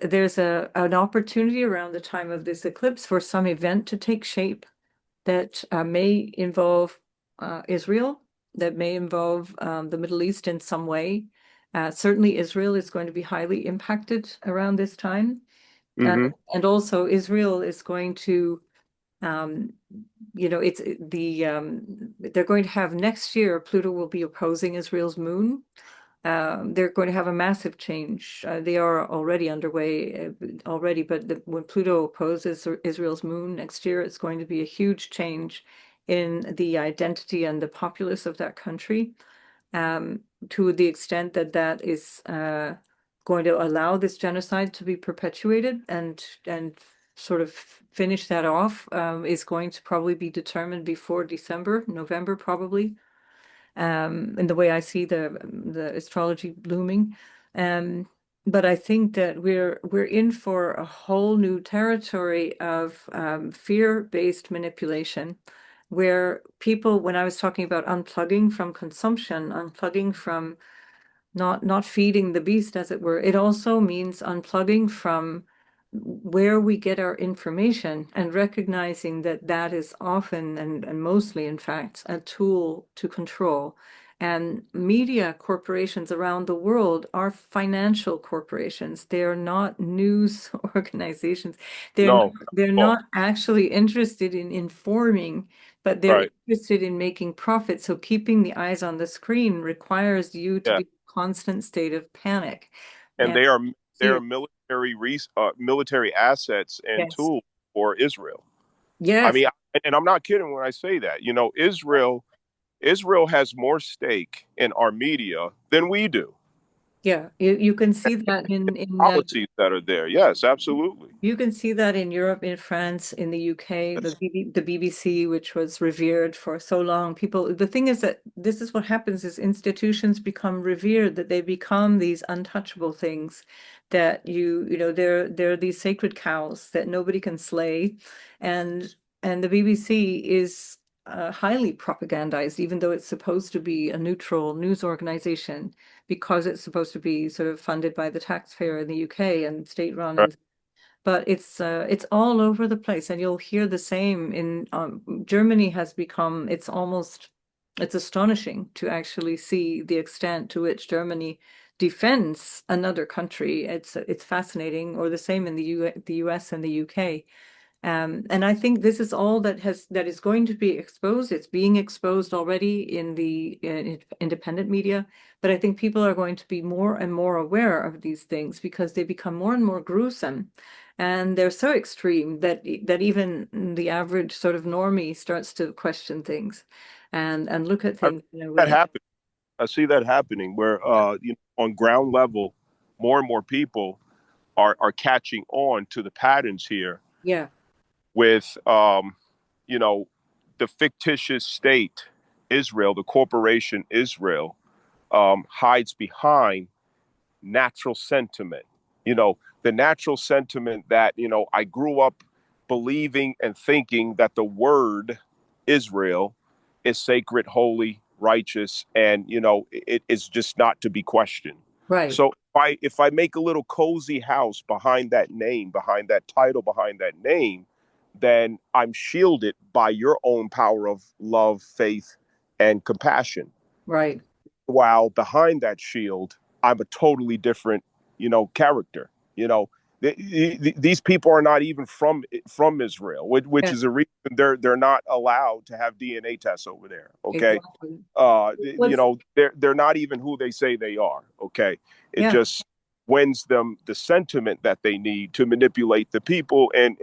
There's an opportunity around the time of this eclipse for some event to take shape that may involve Israel, that may involve the Middle East in some way. Certainly, Israel is going to be highly impacted around this time. Uh, hmm and also, Israel is going to, um, it's they're going to have next year, Pluto will be opposing Israel's moon. They're going to have a massive change. They are already underway already, but when Pluto opposes Israel's moon next year, it's going to be a huge change in the identity and the populace of that country, to the extent that that is going to allow this genocide to be perpetuated and sort of finish that off, is going to probably be determined before December, November, probably, in the way I see the astrology blooming. Um, but I think that we're in for a whole new territory of fear-based manipulation, where people, when I was talking about unplugging from consumption, unplugging from not feeding the beast, as it were. It also means unplugging from where we get our information and recognizing that that is often and mostly, in fact, a tool to control. And media corporations around the world are financial corporations. They are not news organizations. They're not, no, they're oh, not actually interested in informing, but they're right, interested in making profit. So keeping the eyes on the screen requires you to yeah, be in a constant state of panic and and they are fear. military assets and Yes. tools for Israel. I Yes. mean, and I'm not kidding when I say that. Israel has more stake in our media than we do. Yeah. You can see that in Policies that are there, yes, absolutely. you can see that in Europe, in France, in the UK, Yes. the BBC, which was revered for so long. People, the thing is that this is what happens is institutions become revered, that they become these untouchable things that they're these sacred cows that nobody can slay. And the BBC is highly propagandized, even though it's supposed to be a neutral news organization, because it's supposed to be sort of funded by the taxpayer in the UK and state run, Right. and but it's all over the place, and you'll hear the same in Germany. Has become, it's astonishing to actually see the extent to which Germany defends another country. It's fascinating, or the same in the US and the UK. And I think this is all that is going to be exposed. It's being exposed already in the independent media, but I think people are going to be more and more aware of these things because they become more and more gruesome, and they're so extreme that even the average sort of normie starts to question things and look at I things in a that way. happen. I see that happening where on ground level, more and more people are catching on to the patterns here Yeah, with you know the fictitious state. Israel, the corporation Israel, hides behind natural sentiment. The natural sentiment that, I grew up believing and thinking that the word Israel is sacred, holy, righteous, and, it is just not to be questioned. Right, So if I make a little cozy house behind that name, behind that title, behind that name, then I'm shielded by your own power of love, faith, and compassion. right. While behind that shield, I'm a totally different, character. These people are not even from Israel, which Yeah, is a reason they're not allowed to have DNA tests over there. Okay, exactly. you What's know, they're not even who they say they are. Okay, it yeah, just wins them the sentiment that they need to manipulate the people and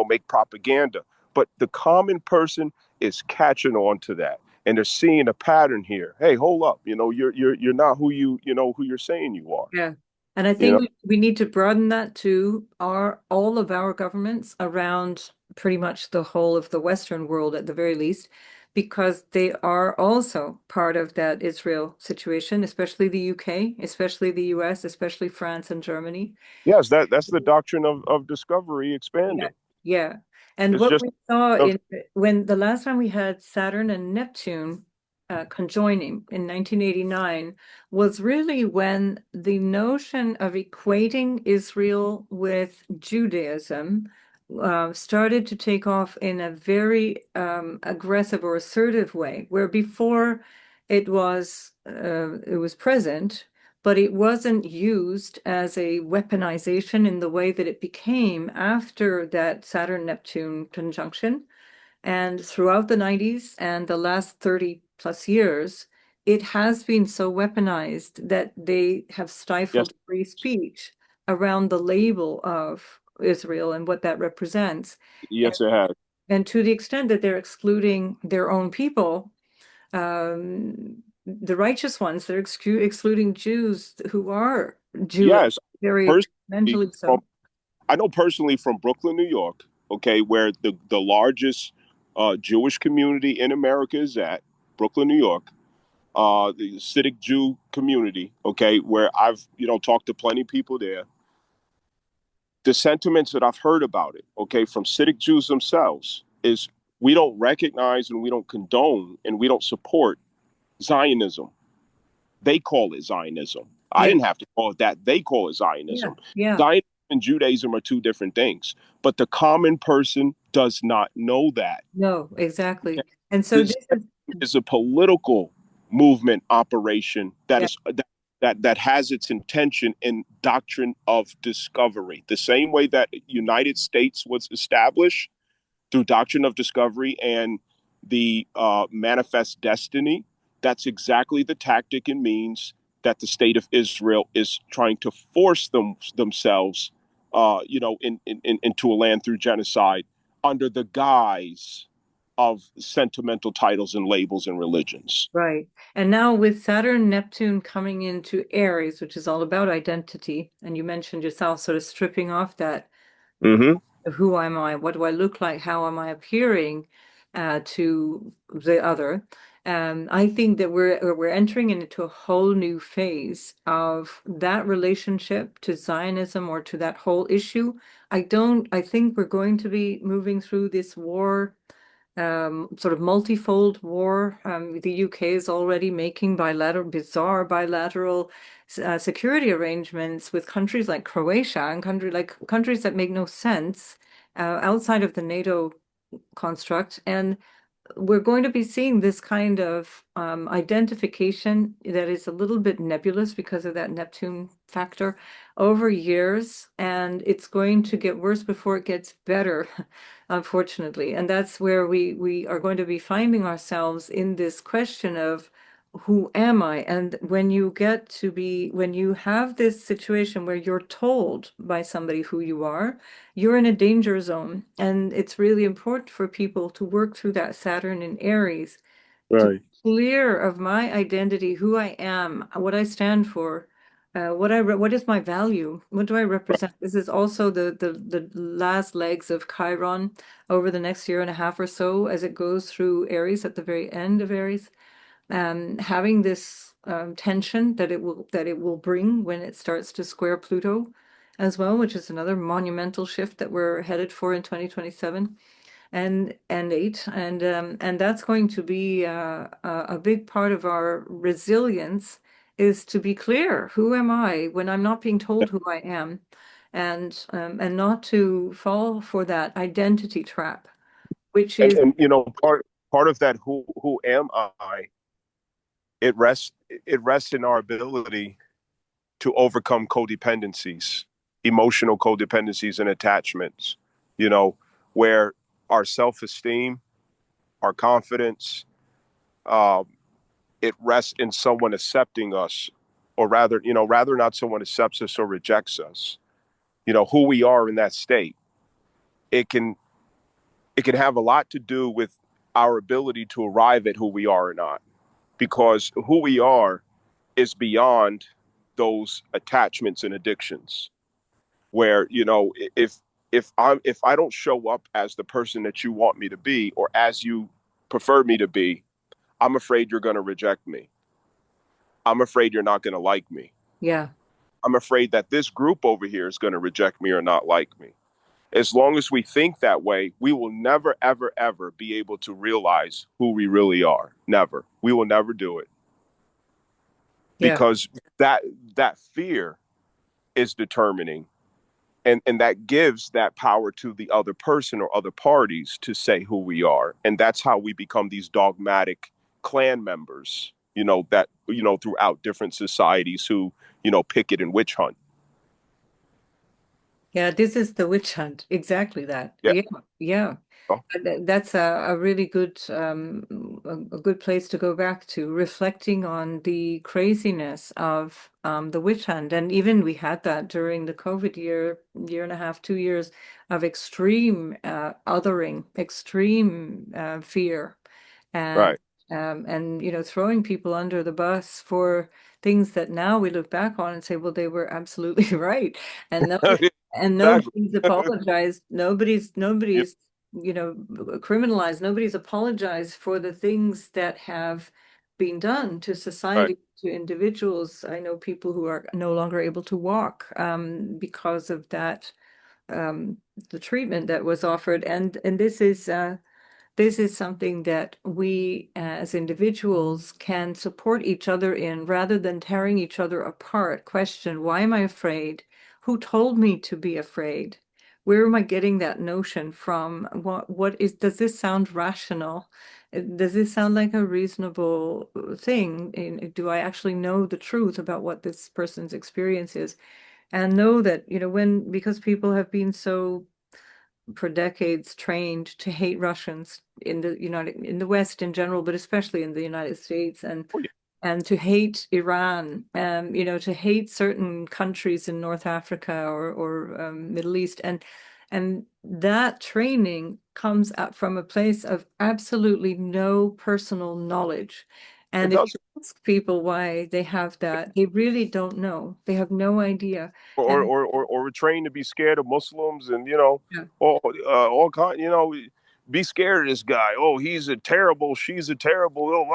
make propaganda. But the common person is catching on to that, and they're seeing a pattern here. Hey, hold up, you're not who who you're saying you are. yeah. And I You think know, we need to broaden that to our all of our governments around pretty much the whole of the Western world at the very least, because they are also part of that Israel situation, especially the UK, especially the US, especially France and Germany. yes, that's the doctrine of discovery Yeah, expanding. yeah. And It's what just we saw you know, in when the last time we had Saturn and Neptune conjoining in 1989 was really when the notion of equating Israel with Judaism started to take off in a very aggressive or assertive way, where before it was present, but it wasn't used as a weaponization in the way that it became after that Saturn-Neptune conjunction. And throughout the 90s and the last 30 plus years, it has been so weaponized that they have yes, stifled free speech around the label of Israel and what that represents. And, yes, it has. and to the extent that they're excluding their own people, the righteous ones, they're excluding Jews who are Jewish, Yes, very personally, mentally from so. I know personally from Brooklyn, New York, okay, where the largest Jewish community in America is at, Brooklyn, New York, the Hasidic Jew community, okay, where I've talked to plenty of people there. The sentiments that I've heard about it, okay, from Hasidic Jews themselves, is we don't recognize and we don't condone and we don't support Zionism. They call it Zionism. I Yeah, didn't have to call it that. They call it yeah, Zionism. yeah. Zionism and Judaism are two different things, but the common person does not know that. No, exactly. And so This this is, is a political movement operation that yeah, is that has its intention in doctrine of discovery. The same way that United States was established through doctrine of discovery and the manifest destiny. That's exactly the tactic and means that the state of Israel is trying to force themselves, into a land through genocide under the guise of sentimental titles and labels and religions. right. And now with Saturn, Neptune coming into Aries, which is all about identity, and you mentioned yourself sort of stripping off that Mm-hmm. who am I? What do I look like? How am I appearing to the other? I think that we're entering into a whole new phase of that relationship to Zionism or to that whole issue. I think we're going to be moving through this war, sort of multifold war. The UK is already making bizarre bilateral security arrangements with countries like Croatia and countries that make no sense outside of the NATO construct. And we're going to be seeing this kind of identification that is a little bit nebulous because of that Neptune factor over years, and it's going to get worse before it gets better, unfortunately. And that's where we are going to be finding ourselves in this question of who am I? And when you have this situation where you're told by somebody who you are, you're in a danger zone. And it's really important for people to work through that Saturn in Aries to Right. clear of my identity, who I am, what I stand for. what is my value? What do I represent? This is also the last legs of Chiron over the next year and a half or so as it goes through Aries at the very end of Aries. Having this tension that it will bring when it starts to square Pluto as well, which is another monumental shift that we're headed for in 2027 and eight, and that's going to be a big part of our resilience is to be clear. Who am I when I'm not being told who I am, and not to fall for that identity trap, which and is part of that who am I, it rests in our ability to overcome codependencies, emotional codependencies and attachments, you know, where our self-esteem, our confidence, um, it rests in someone accepting us, or rather not someone accepts us or rejects us, who we are in that state. It can it can have a lot to do with our ability to arrive at who we are or not, because who we are is beyond those attachments and addictions, where if I don't show up as the person that you want me to be or as you prefer me to be, I'm afraid you're going to reject me. I'm afraid you're not going to like me. yeah, I'm afraid that this group over here is going to reject me or not like me. As long as we think that way, we will never, ever, ever be able to realize who we really are. Never. We will never do it, yeah. because that fear is determining, and that gives that power to the other person or other parties to say who we are. And that's how we become these dogmatic clan members, that, throughout different societies who, picket and witch hunt. Yeah, this is the witch hunt. Exactly that. Yeah. Yeah, yeah. Oh, That's a really good a good place to go back to, reflecting on the craziness of the witch hunt. And even we had that during the COVID year and a half, 2 years of extreme othering, extreme fear, and right. throwing people under the bus for things that now we look back on and say, well, they were absolutely right. And Exactly. nobody's apologized. Nobody's criminalized. Nobody's apologized for the things that have been done to Right. society, to individuals. I know people who are no longer able to walk because of that, um, the treatment that was offered. And this is something that we as individuals can support each other in rather than tearing each other apart. Question, why am I afraid? Who told me to be afraid? Where am I getting that notion from? Does this sound rational? Does this sound like a reasonable thing? Do I actually know the truth about what this person's experience is? And know that, because people have been so for decades trained to hate Russians in the West in general, but especially in the United States, Oh, yeah. and to hate Iran, to hate certain countries in North Africa or Middle East, and that training comes up from a place of absolutely no personal knowledge. It And if you does. ask people why they have that, they really don't know. They have no idea. or And or or, or we're trained to be scared of Muslims, and yeah, all kind. Be scared of this guy. Oh, he's a terrible. She's a terrible. Oh,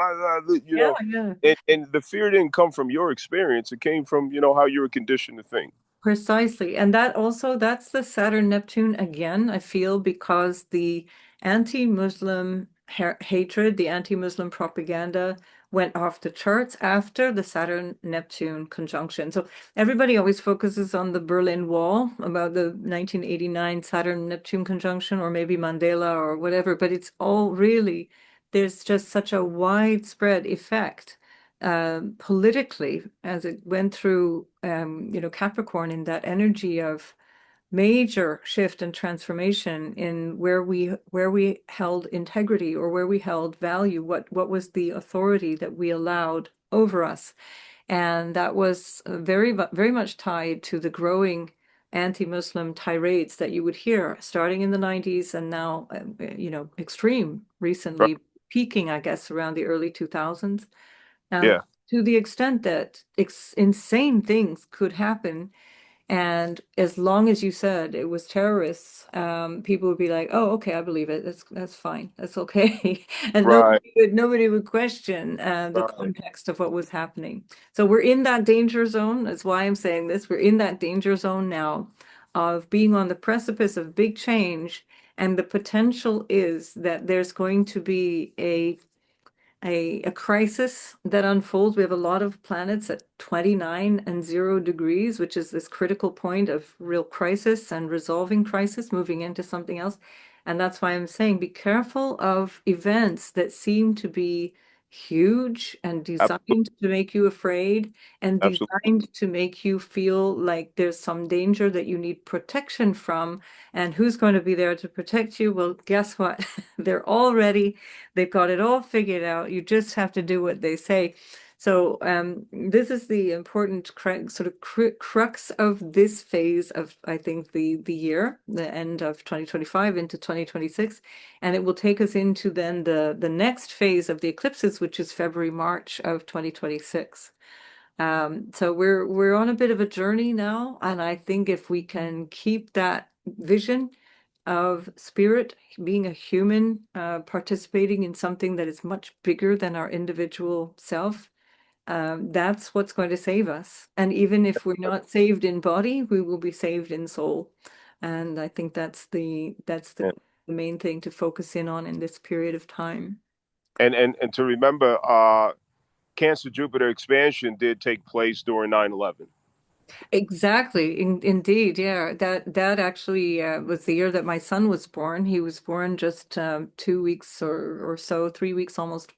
yeah, yeah. and the fear didn't come from your experience. It came from how you were conditioned to think. Precisely. And that's the Saturn-Neptune again, I feel, because the anti-Muslim hatred, the anti-Muslim propaganda went off the charts after the Saturn-Neptune conjunction. So everybody always focuses on the Berlin Wall, about the 1989 Saturn-Neptune conjunction, or maybe Mandela or whatever, but it's all really, there's just such a widespread effect politically as it went through, Capricorn, in that energy of major shift and transformation in where we held integrity or where we held value, what was the authority that we allowed over us. And that was very much tied to the growing anti-Muslim tirades that you would hear starting in the 90s and now, extreme Right. recently, peaking, I guess, around the early 2000s. Yeah. to the extent that insane things could happen. And as long as you said it was terrorists, people would be like, "Oh, okay, I believe it. That's fine. That's okay." And Right, nobody would question the right. context of what was happening. So we're in that danger zone. That's why I'm saying this. We're in that danger zone now of being on the precipice of big change, and the potential is that there's going to be a crisis that unfolds. We have a lot of planets at 29 and 0 degrees, which is this critical point of real crisis and resolving crisis, moving into something else. And that's why I'm saying be careful of events that seem to be huge and Absolutely, designed to make you afraid and absolutely. designed to make you feel like there's some danger that you need protection from. And who's going to be there to protect you? Well, guess what? They're all ready. They've got it all figured out. You just have to do what they say. So this is the important sort of crux of this phase of, I think, the year, the end of 2025 into 2026, and it will take us into then the next phase of the eclipses, which is February, March of 2026. So we're on a bit of a journey now, and I think if we can keep that vision of spirit, being a human, participating in something that is much bigger than our individual self, that's what's going to save us. And even if we're not saved in body, we will be saved in soul. And I think that's the And the main thing to focus in on in this period of time. and to remember, Cancer Jupiter expansion did take place during 9/11. Exactly. Indeed. Yeah. That actually was the year that my son was born. He was born just 2 weeks or so, 3 weeks almost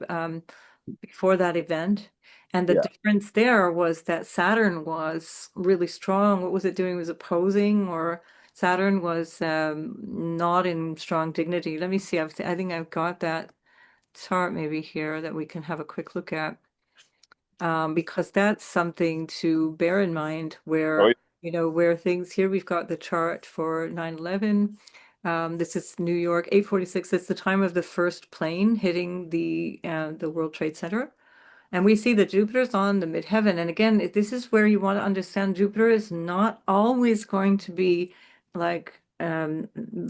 before that event. And the Yeah. difference there was that Saturn was really strong. What was it doing? It was opposing, or Saturn was not in strong dignity. Let me see. I think I've got that chart maybe here that we can have a quick look at, because that's something to bear in mind Oh, yeah. where, where things here, we've got the chart for 9/11. This is New York, 8:46. It's the time of the first plane hitting the World Trade Center. And we see that Jupiter's on the midheaven. And again, this is where you want to understand Jupiter is not always going to be like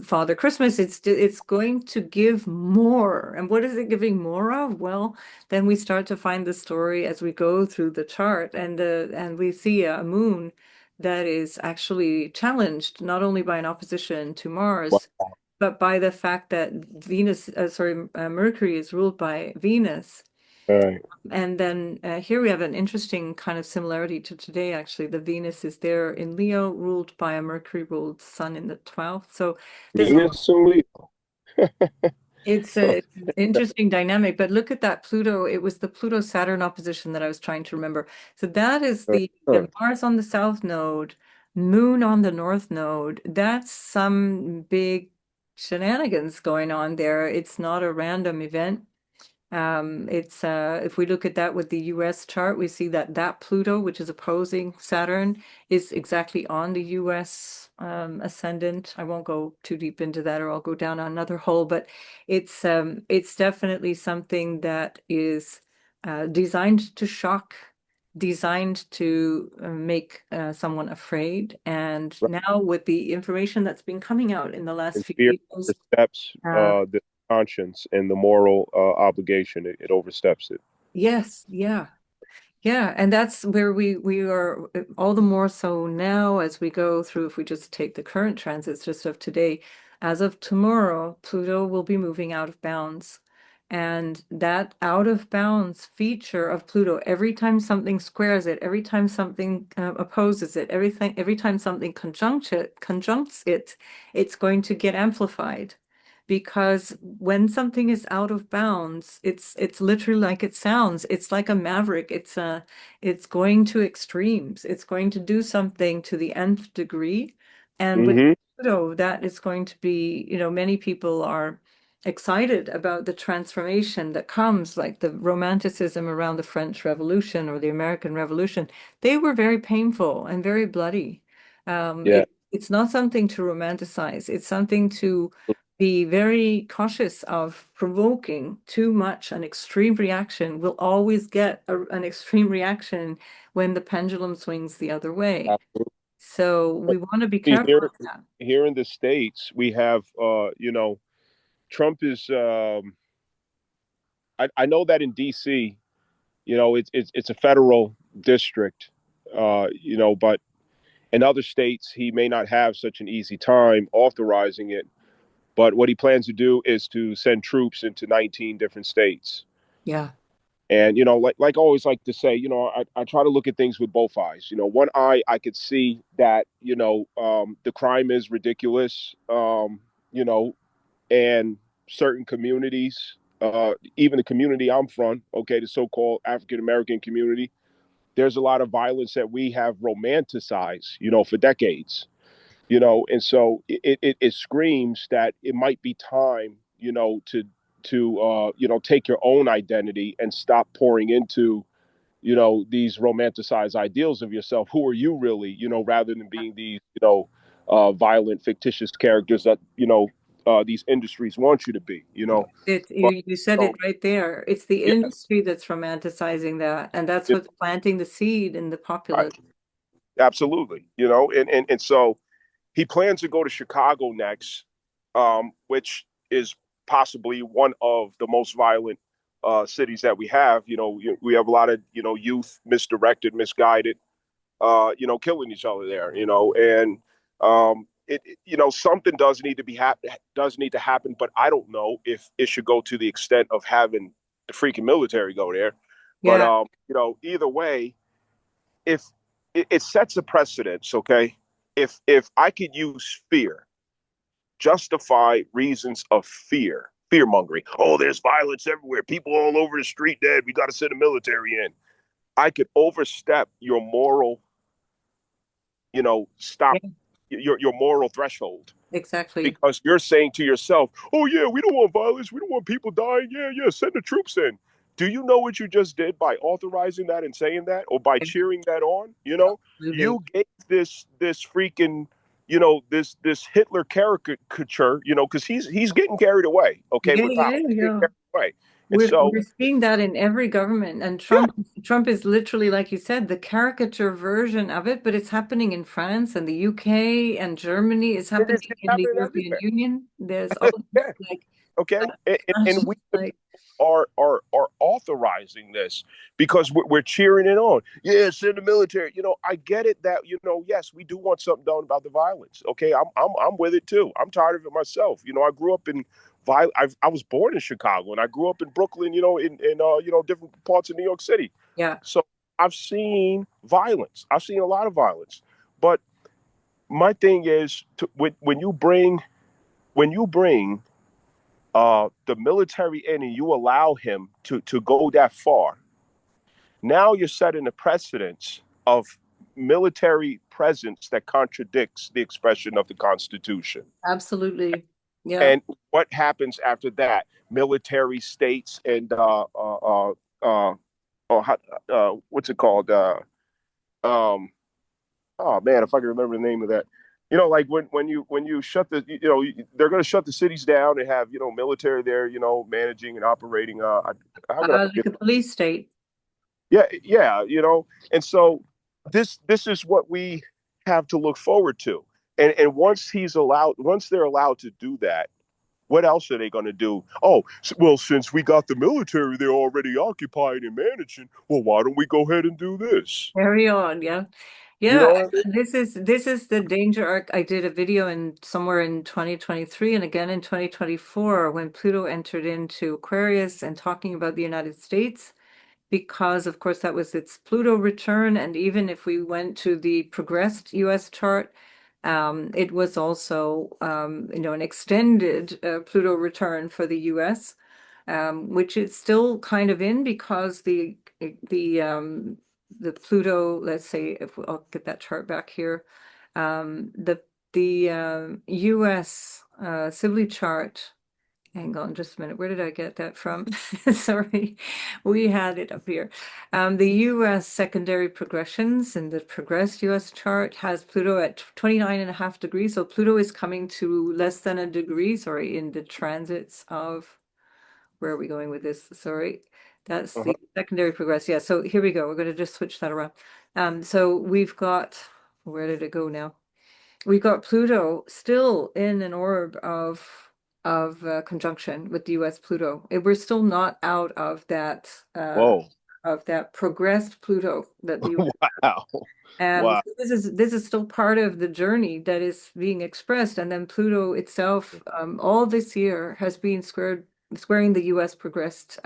Father Christmas. It's going to give more. And what is it giving more of? Well, then we start to find the story as we go through the chart, and we see a moon that is actually challenged not only by an opposition to Mars, but by the fact that Mercury is ruled by Venus. Right. And then here we have an interesting kind of similarity to today, actually. The Venus is there in Leo, ruled by a Mercury ruled sun in the 12th. So there's Venus and Leo. it's an interesting dynamic. But look at that Pluto. It was the Pluto Saturn opposition that I was trying to remember. So that is the Mars on the south node, Moon on the north node. That's some big shenanigans going on there. It's not a random event. It's if we look at that with the US chart, we see that Pluto, which is opposing Saturn, is exactly on the US ascendant. I won't go too deep into that, or I'll go down another hole, but it's definitely something that is designed to shock, designed to make someone afraid. And Right. now with the information that's been coming out in the last And few fear years, oversteps uh, the conscience and the moral obligation. It oversteps it. yes, yeah. Yeah, and that's where we are all the more so now as we go through, if we just take the current transits just of today, as of tomorrow, Pluto will be moving out of bounds. And that out of bounds feature of Pluto, every time something squares it, every time something opposes it, every time something conjuncts it, it's going to get amplified. Because when something is out of bounds, it's literally like it sounds. It's like a maverick. It's going to extremes. It's going to do something to the nth degree. And with Hmm. Pluto, that is going to be, many people are excited about the transformation that comes, like the romanticism around the French Revolution or the American Revolution. They were very painful and very bloody. Yeah. It's not something to romanticize. It's something to be very cautious of provoking too much. An extreme reaction will always get an extreme reaction when the pendulum swings the other way. Absolutely. So we want to be See, careful here of that. here in the States, we have Trump is I know that in DC, it's a federal district, but in other states he may not have such an easy time authorizing it. But what he plans to do is to send troops into 19 different states. Yeah. And like I always like to say, I try to look at things with both eyes. One eye I could see that the crime is ridiculous, you know, and certain communities, even the community I'm from, okay, the so-called African American community, there's a lot of violence that we have romanticized, for decades, and so it screams that it might be time, to take your own identity and stop pouring into these romanticized ideals of yourself. Who are you really, rather than being these violent fictitious characters that these industries want you to be, but You said um, it right there. It's the yeah, industry that's romanticizing that, and that's it, what's planting the seed in the right, populace. absolutely, and so he plans to go to Chicago next, which is possibly one of the most violent cities that we have. We have a lot of youth misdirected, misguided, killing each other there. And something does need to happen, but I don't know if it should go to the extent of having the freaking military go there. But Yeah, either way, if it sets a precedence, okay. If I could use fear, justify reasons of fear mongering. Oh, there's violence everywhere. People all over the street dead. We got to send the military in. I could overstep your moral, stop yeah, your moral threshold exactly. because you're saying to yourself, "Oh yeah, we don't want violence. We don't want people dying. Yeah, yeah, send the troops in." Do you know what you just did by authorizing that and saying that, or by cheering that on? Absolutely. You gave this freaking this Hitler caricature, because he's getting carried away, okay, Yeah, with power. yeah, He's getting yeah. carried away, and We're so seeing that in every government, and yeah, Trump is literally, like you said, the caricature version of it, but it's happening in France and the UK and Germany. It's happening it's in the happening European everywhere. Union. There's all these Yeah, like okay, and we like are authorizing this because we're cheering it on. Yeah, send the military. I get it that yes, we do want something done about the violence. Okay, I'm with it too. I'm tired of it myself. I grew up in I was born in Chicago and I grew up in Brooklyn. In different parts of New York City. yeah, So I've seen violence. I've seen a lot of violence. But my thing is, when you bring the military in and you allow him to go that far, now you're setting a precedence of military presence that contradicts the expression of the Constitution. absolutely. Yeah. And what happens after that? Military states and what's it called? Um, oh man, if I can remember the name of that. Like when you shut they're going to shut the cities down and have military there, managing and operating. How could I Like forget? a police state. Yeah, yeah, and so this is what we have to look forward to. And once they're allowed to do that, what else are they going to do? Oh, well, since we got the military, they're already occupying and managing. Well, why don't we go ahead and do this? Carry on, yeah. You Yeah, know what I mean? this is the danger arc. I did a video in somewhere in 2023 and again in 2024 when Pluto entered into Aquarius and talking about the United States, because of course that was its Pluto return. And even if we went to the progressed US chart, it was also an extended Pluto return for the US, which is still kind of in because the the Pluto, let's say, if I'll get that chart back here, the US Sibley chart hang on just a minute. Where did I get that from? Sorry, we had it up here. The US secondary progressions and the progressed US chart has Pluto at 29.5 degrees. So Pluto is coming to less than a degree, sorry, in the transits of, where are we going with this? Sorry. That's Uh-huh. the secondary progress. Yeah, so here we go. We're going to just switch that around. So we've got, where did it go now? We've got Pluto still in an orb of conjunction with the U.S. Pluto. We're still not out Whoa. of that progressed Pluto that the US. Wow. Wow. So this is still part of the journey that is being expressed, and then Pluto itself, all this year has been squaring the U.S. progressed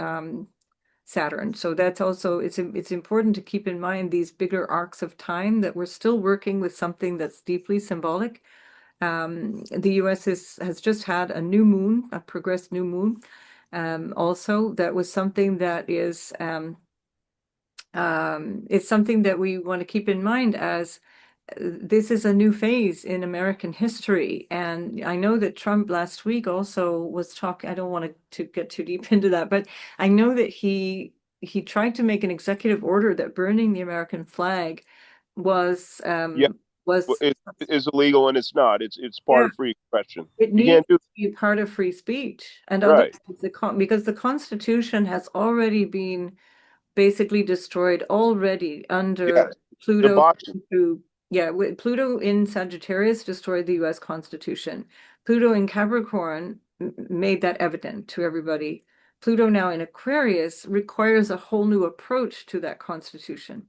Saturn. So that's also it's important to keep in mind these bigger arcs of time that we're still working with something that's deeply symbolic. The US has just had a new moon, a progressed new moon. Also, that was something that is it's something that we want to keep in mind as this is a new phase in American history. And I know that Trump last week also was talking, I don't want to get too deep into that, but I know that he tried to make an executive order that burning the American flag was Yeah. Well, was it is illegal and it's not. It's part yeah, of free expression. it You needs can't to do be part of free speech. And right. otherwise because the Constitution has already been basically destroyed already under Yes. The Pluto bottom. into, yeah, Pluto in Sagittarius destroyed the US Constitution. Pluto in Capricorn made that evident to everybody. Pluto now in Aquarius requires a whole new approach to that Constitution,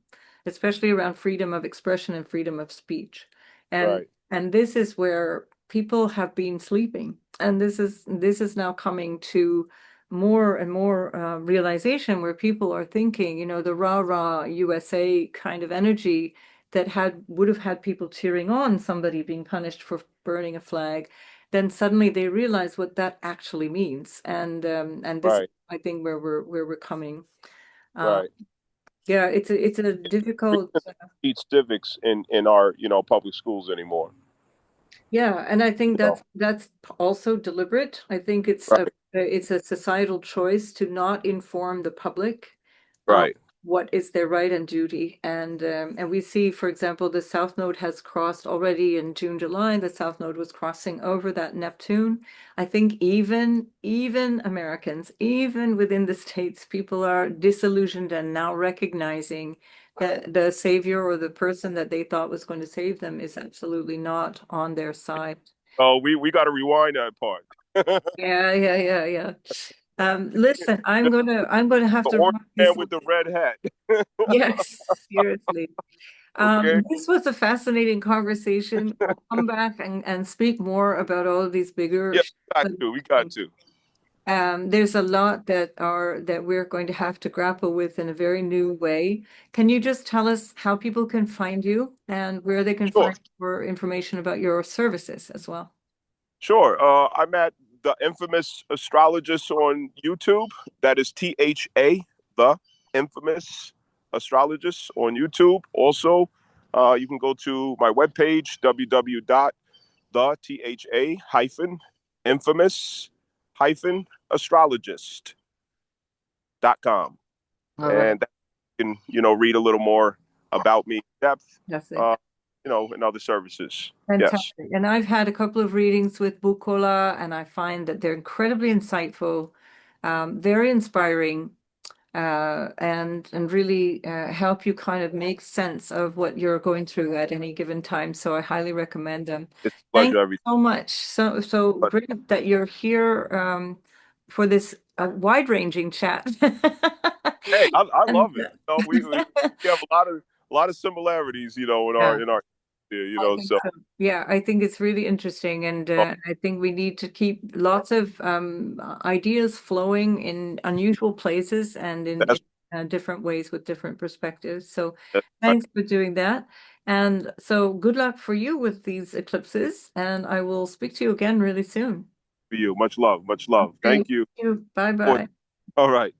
especially around freedom of expression and freedom of speech. And Right. and this is where people have been sleeping. And this is now coming to more and more realization where people are thinking, the rah-rah USA kind of energy that would have had people cheering on somebody being punished for burning a flag, then suddenly they realize what that actually means. And this is, Right. I think, where we're coming. Uh, Right. yeah, it's a We difficult. can't teach civics in our, public schools anymore. Yeah, and I think You that's know. that's also deliberate. I think Right. it's a societal choice to not inform the public on Right. what is their right and duty. And we see, for example, the South Node has crossed already in June, July. The South Node was crossing over that Neptune. I think even Americans, even within the States, people are disillusioned and now recognizing that the savior or the person that they thought was going to save them is absolutely not on their side. Oh, we got to rewind that part. Yeah, yeah, yeah, yeah. The Listen, I'm gonna have to orange wrap man this with up. the red hat. Yes, seriously. Okay. This was a fascinating conversation. We'll come back and speak more about all of these bigger Yeah, shifts we got and to. We got things. to. There's a lot that we're going to have to grapple with in a very new way. Can you just tell us how people can find you and where they can Sure. find more information about your services as well? Sure. I'm at the Infamous Astrologist on YouTube. That is the Infamous Astrologist on YouTube. Also, you can go to my webpage, www.the infamous-astrologist.com. All right, And that you can, read a little more about me in depth, that's it. uh, and other services. Yes. Fantastic. And I've had a couple of readings with Bukola, and I find that they're incredibly insightful, very inspiring, and really help you kind of make sense of what you're going through at any given time. So I highly recommend them. It's a Thanks pleasure every so much. So but great that you're here for this wide-ranging chat. hey, I And love it. We have a lot of similarities, in yeah. our yeah, I think so so. Yeah, I think it's really interesting, and uh, I think we need to keep lots of ideas flowing in unusual places and in that's different ways with different perspectives. So, that's right thanks for doing that. And so, good luck for you with these eclipses, and I will speak to you again really soon. for you. Much love, much love. Okay, Thank you. thank you. Bye bye. All right.